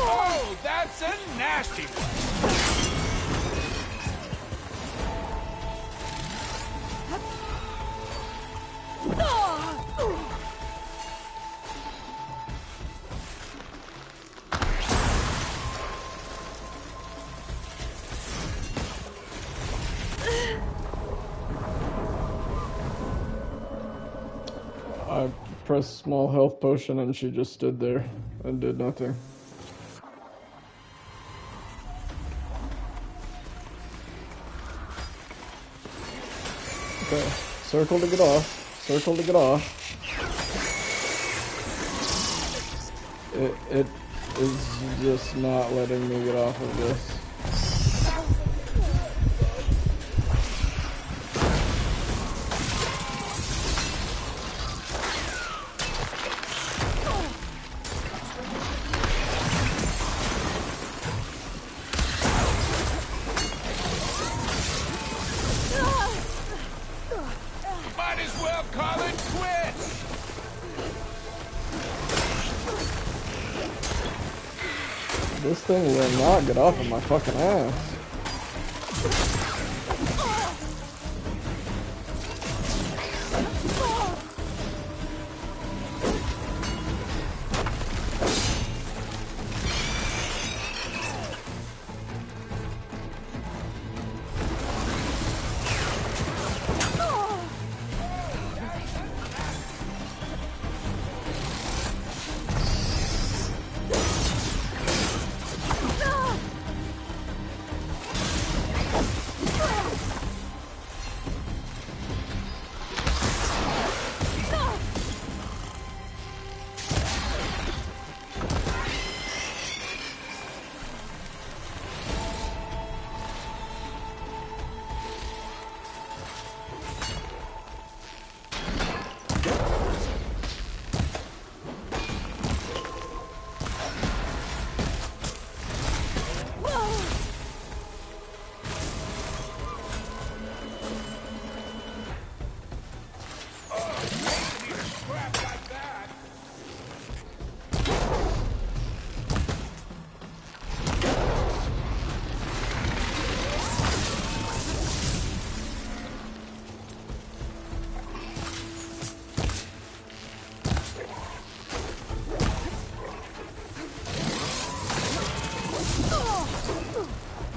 Oh, that's a nasty one. I pressed small health potion and she just stood there and did nothing. Okay, circle to get off. Circle to get off. It is just not letting me get off of this. Might as well call it quits. This thing will not get off of my fucking ass.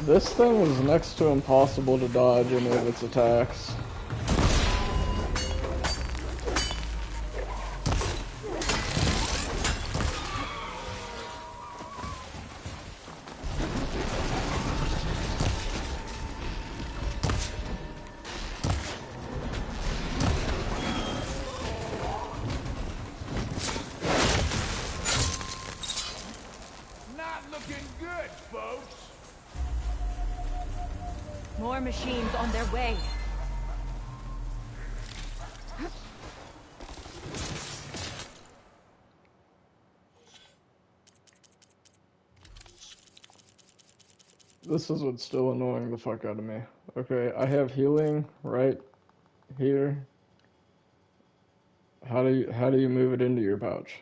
This thing is next to impossible to dodge any of its attacks. Not looking good, folks. More machines on their way. This is what's still annoying the fuck out of me. Okay, I have healing right here. How do you move it into your pouch?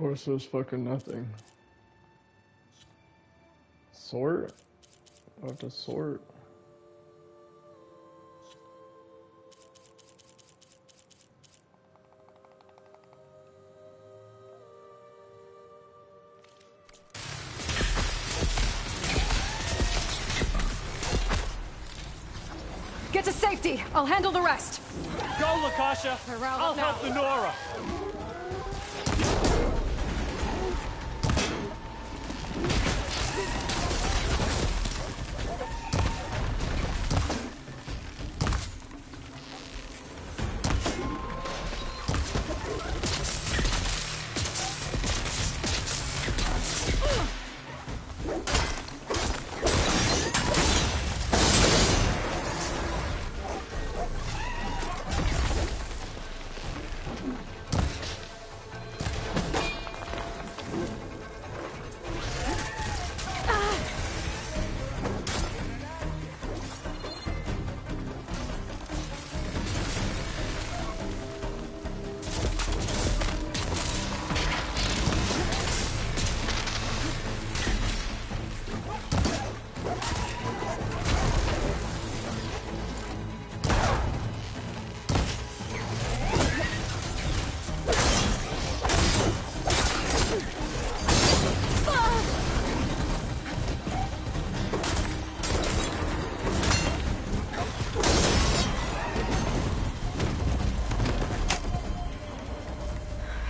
course, there's fucking nothing. Sort? I have to sort. Get to safety! I'll handle the rest! Go, Lakasha! I'll help the Nora!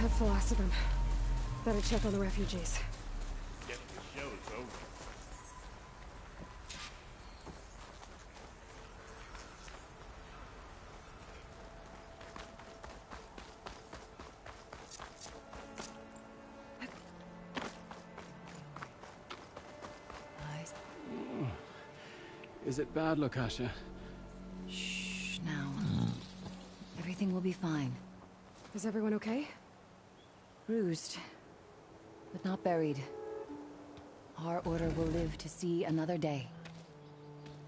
That's the last of them. Better check on the refugees. Guess the show's over. Is it bad, Lakasha? Shh, now. Everything will be fine. Is everyone okay? Bruised, but not buried. Our order will live to see another day.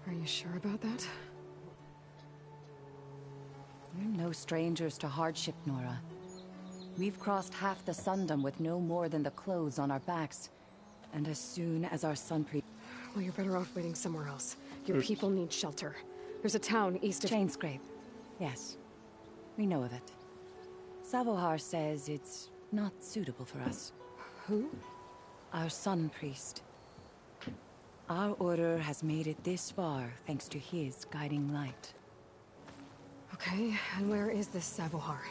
Are you sure about that? We're no strangers to hardship, Nora. We've crossed half the Sundom with no more than the clothes on our backs. And as soon as our sun pre- Well, you're better off waiting somewhere else. Your people need shelter. There's a town east of... Chainscrape. Yes. We know of it. Savohar says it's not suitable for us. Who? Our sun priest. Our order has made it this far thanks to his guiding light. Okay, and where is this Savohar?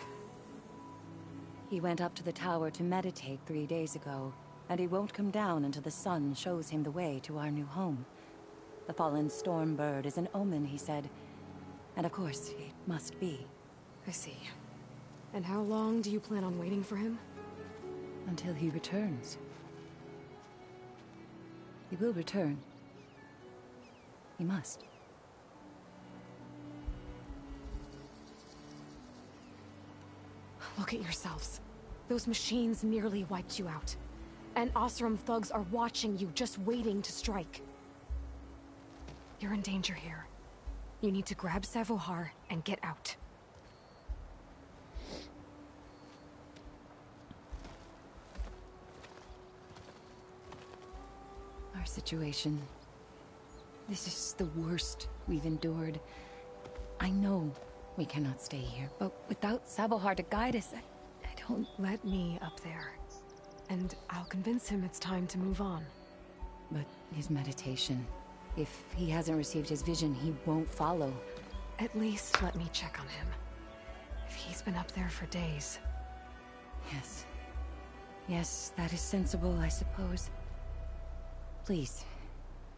He went up to the tower to meditate 3 days ago, and he won't come down until the sun shows him the way to our new home. The fallen storm bird is an omen, he said. And of course, it must be. I see. And how long do you plan on waiting for him? Until he returns. He will return. He must. Look at yourselves. Those machines nearly wiped you out. And Oseram thugs are watching you, just waiting to strike. You're in danger here. You need to grab Savohar and get out. Our situation. This is the worst we've endured. I know we cannot stay here, but without Savohar to guide us, I don't... Let me up there. And I'll convince him it's time to move on. But his meditation... If he hasn't received his vision, he won't follow. At least let me check on him. If he's been up there for days. Yes. Yes, that is sensible, I suppose. Please,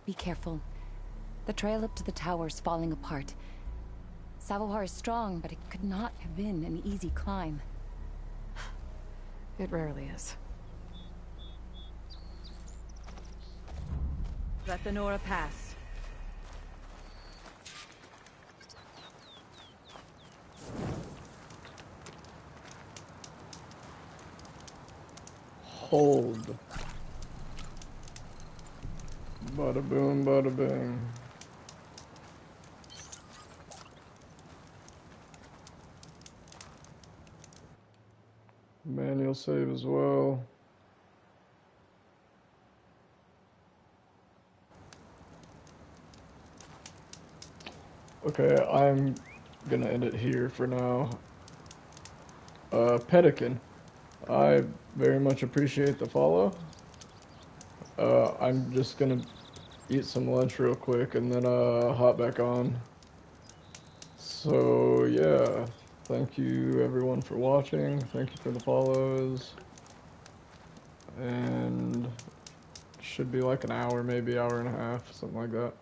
be careful. The trail up to the tower's falling apart. Savohar is strong, but it could not have been an easy climb. It rarely is. Let the Nora pass. Hold. Bada boom, bada bing. Manual save as well. Okay, I'm gonna end it here for now. Pelican, I very much appreciate the follow. I'm just gonna eat some lunch real quick and then hop back on. So yeah, thank you everyone for watching. Thank you for the follows. And should be like an hour, maybe hour and a half, something like that.